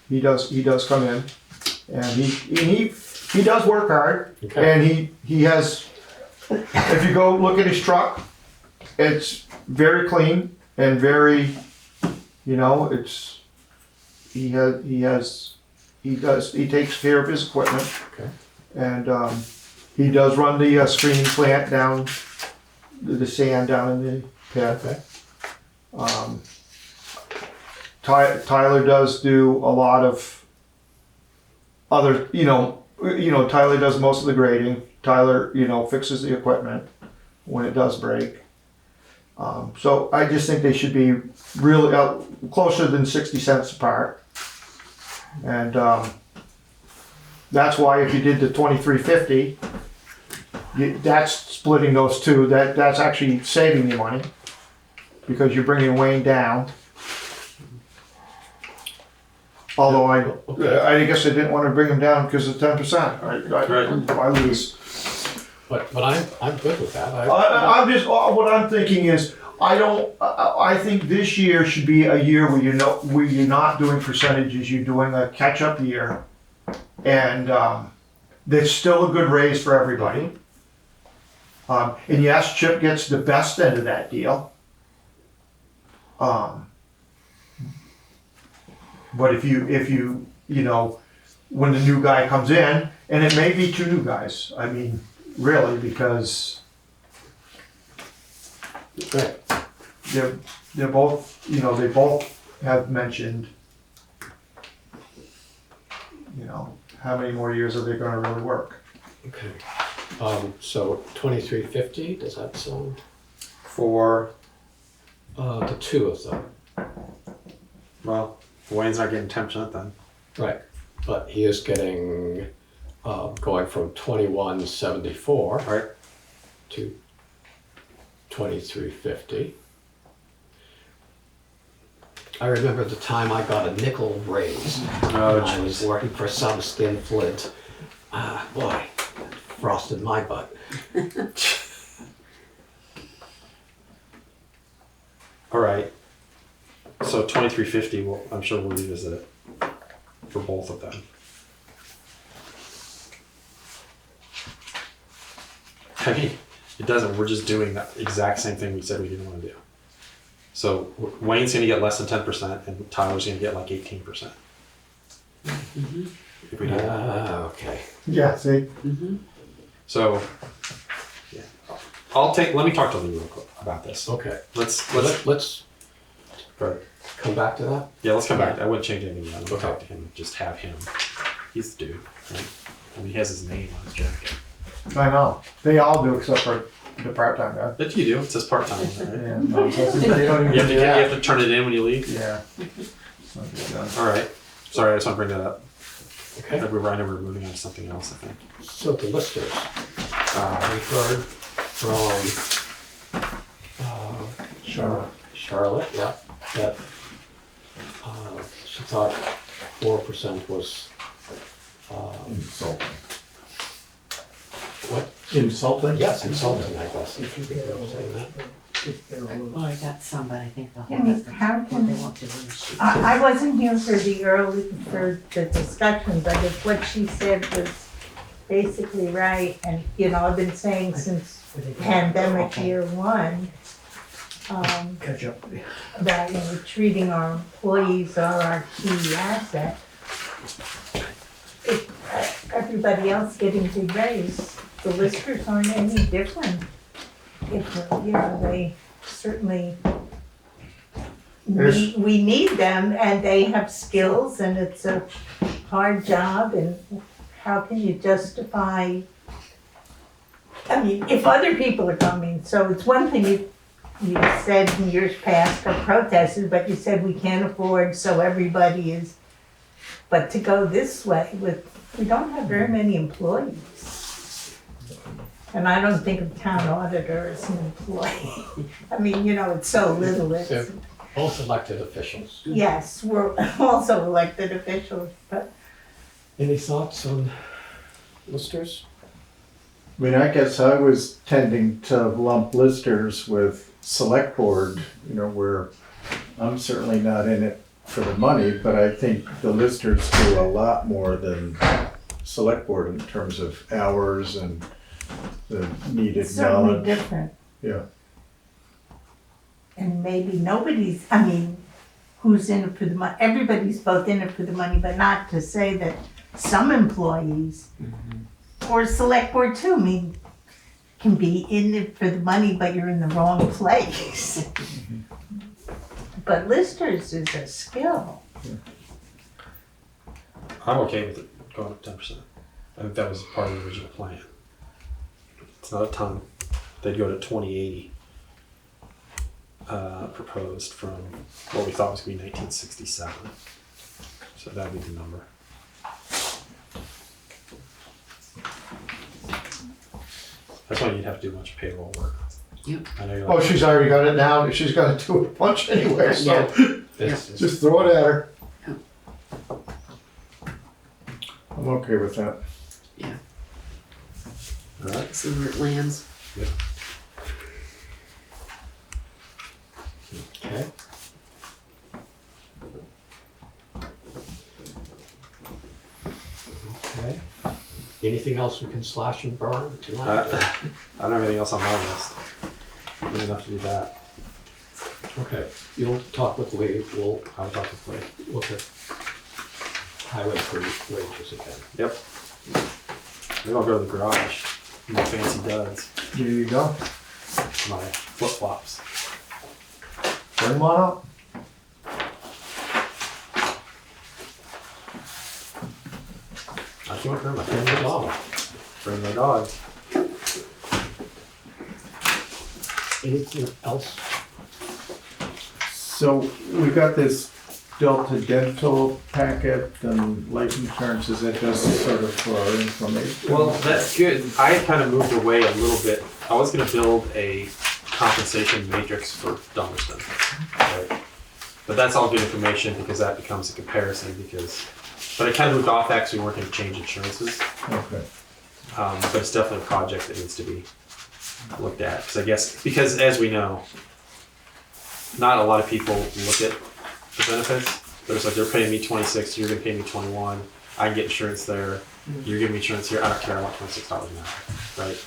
He does come in, and he does work hard, Okay. and he has. If you go look at his truck, it's very clean and very, it's he takes care of his equipment. Okay. And he does run the screening plant down, the sand down in the pit. Okay. Tyler does do a lot of other, Tyler does most of the grading. Tyler, fixes the equipment when it does break. So I just think they should be really closer than 60 cents apart. And that's why if you did the 23.50, that's splitting those two. That's actually saving you money, because you're bringing Wayne down. Although Okay. I guess I didn't want to bring them down because of 10%. I lose. But I'm good with that. I'm just, what I'm thinking is, I think this year should be a year where where you're not doing percentages, you're doing a catch-up year. And, there's still a good raise for everybody. And yes, Chip gets the best end of that deal. But if you when the new guy comes in, and it may be 2 new guys, I mean, really, because Right. they're both, they both have mentioned, how many more years are they gonna really work? Okay. So 2350, does that sound? For, The 2 of them. well, Wayne's not getting 10% then. Right. But he is getting, going from 2174 Right. to 2350. I remember the time I got a nickel raise. Oh, I was working for some skinflint. Boy, frosted my butt. All right. So 2350, well, I'm sure we'll revisit it for both of them. I mean, it doesn't. We're just doing that exact same thing we said we didn't want to do. So Wayne's going to get less than 10%, and Tyler's going to get like 18%. If we do that. Okay. Yeah, see? So, yeah, let me talk to Lee real quick about this. Okay. Let's Let's come back to that. Yeah, let's come back. I wouldn't change anything yet. I'm gonna Okay. talk to him. Just have him. He's the dude, right? I mean, he has his name on his jacket. I know. They all do except for the part-time guy. But you do. It says part time. Right? Yeah, no, they don't even You have, to, do you that. have to turn it in when you leave. Yeah. It's not good done. All right. Sorry, I just want to bring that up. Okay. I know we're moving on to something else. I think. So the listers, we heard from Charlotte, yeah, that she thought 4% was Insulting. what? Insulting? Yes, insulting, I guess. If you could say that. Well, I got some, but I think they'll I have mean, us. how can- They won't do it. I wasn't here for the discussion, but if what she said was basically right, and, I've been saying since pandemic year 1, Catch up. that, treating our employees are our key asset. If everybody else getting big raise, the listers aren't any different. If, they certainly, we need them, and they have skills, and it's a hard job, and how can you justify, I mean, if other people are coming, so it's one thing you said in years past or protested, but you said we can't afford, so everybody is, but to go this way we don't have very many employees. And I don't think of town auditor as an employee. I mean, it's so little, They're both elected officials. yes, we're also elected officials, but Any thoughts on listers? I mean, I guess I was tending to lump listers with select board, where I'm certainly not in it for the money, but I think the listers do a lot more than select board in terms of hours and the needed it's certainly knowledge. different. Yeah. And maybe nobody's, who's in it for the money, everybody's both in it for the money, but not to say that some employees, or select board too, can be in it for the money, but you're in the wrong place. But listers is a skill. I'm okay with it going up 10%. I think that was part of the original plan. It's not a ton. They'd go to 2080. Proposed from what we thought was going to be 1967. So that would be the number. That's why you'd have to do a bunch of payroll work. Yep. I know you're Oh, like, she's already got it down. She's got to do a bunch anyway, so This is just throw it at her. I'm okay with that. All right. See where it lands. Okay. Okay. Anything else we can slash and burn tonight? I don't have anything else on my list. Good enough to do that. Okay, you'll talk with Lee, we'll I'll talk with Lee. look at highway for wages again. Yep. Maybe I'll go to the garage. My fancy duds. There you go. My flip flops. Bring one up. I can't remember. Bring the dog. Bring my dog. Anything else? So we got this Delta Dental packet and life insurance, is that just sort of for our information? Well, that's good. I had kind of moved away a little bit. I was going to build a compensation matrix for Dummerston. Right? But that's all good information because that becomes a comparison but I kind of moved off that because we weren't going to change insurances. Okay. But it's definitely a project that needs to be looked at. Because as we know, not a lot of people look at the benefits. There's like, they're paying me 26, you're gonna pay me 21. I can get insurance there. You're giving me insurance here. I don't care. I want $26 an hour, right?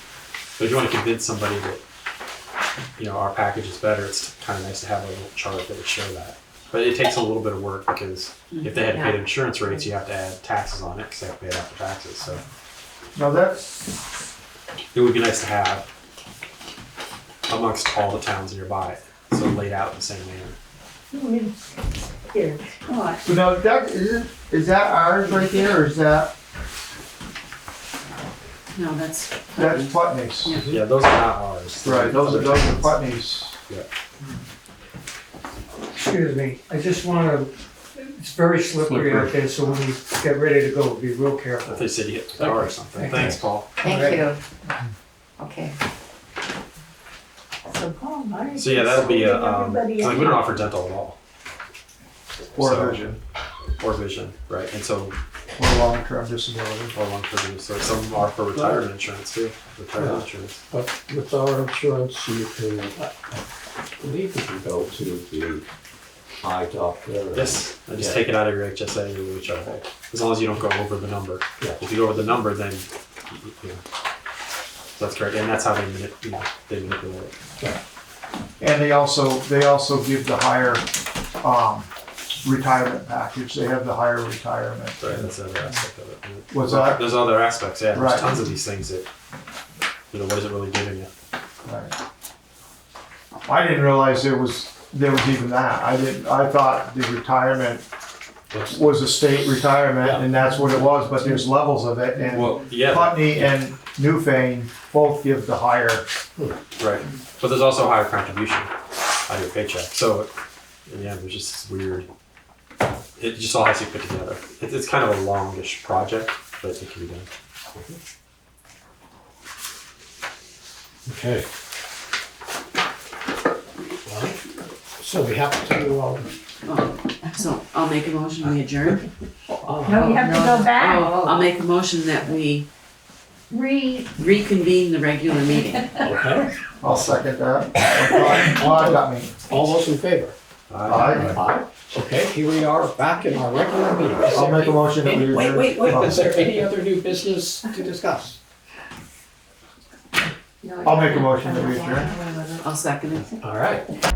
But if you want to convince somebody that our package is better, it's kind of nice to have a little chart that would show that. But it takes a little bit of work because if they had to pay the insurance rates, you have to add taxes on it because they have to pay it after taxes. So Now that's, it would be nice to have amongst all the towns nearby, so laid out in the same manner. Here, what? but now that, is that ours right there, or is that, No, that's. Putney's? Yeah, those are not ours. Right, those are Putney's. Yeah. Excuse me, I just wanna, it's very slippery out there, so when we get ready to go, be real careful. If they said you hit the car or something. Okay. Thanks, Paul. Thank you. Okay. So Paul, Mark. So yeah, that'll be a, Everybody like we don't offer dental at all. Or So- vision, Or vision, right, and so, or long-term disability. or long-term use, so some are for retirement insurance too, retirement insurance. But with our insurance, you can, I believe you can go to the eye doctor. and- Yes, I just Yeah. take it out of your HSA and your HRA, as long as you don't go over the number. Yeah. If you go over the number, then, so that's correct, and that's how they they manipulate it. And they also give the higher, retirement package, they have the higher retirement. Right, that's the other aspect of it. What's that? There's other aspects, yeah, Right. there's tons of these things that, what is it really giving you? Right. I didn't realize there was even that, I thought the retirement was a state retirement, Yeah. and that's what it was, but there's levels of it, and Well, yeah, Putney and Newfane both give the higher. right, but there's also a higher contribution out of your paycheck, so, yeah, there's just this weird, it just all has to be put together. It's kind of a longish project, but it can be done. Okay. Well, so we have to, So I'll make a motion, we adjourn. No, you have to go back. I'll make a motion that we reconvene the regular meeting. okay, I'll second that. Claude got me. all those in favor? Aye. Aye. Okay, here we are, back in our regular meeting. Is I'll there make a any- motion that we Wait, adjourn. is there any other new business to discuss? I'll make a motion that we adjourn. I'll second it. All right.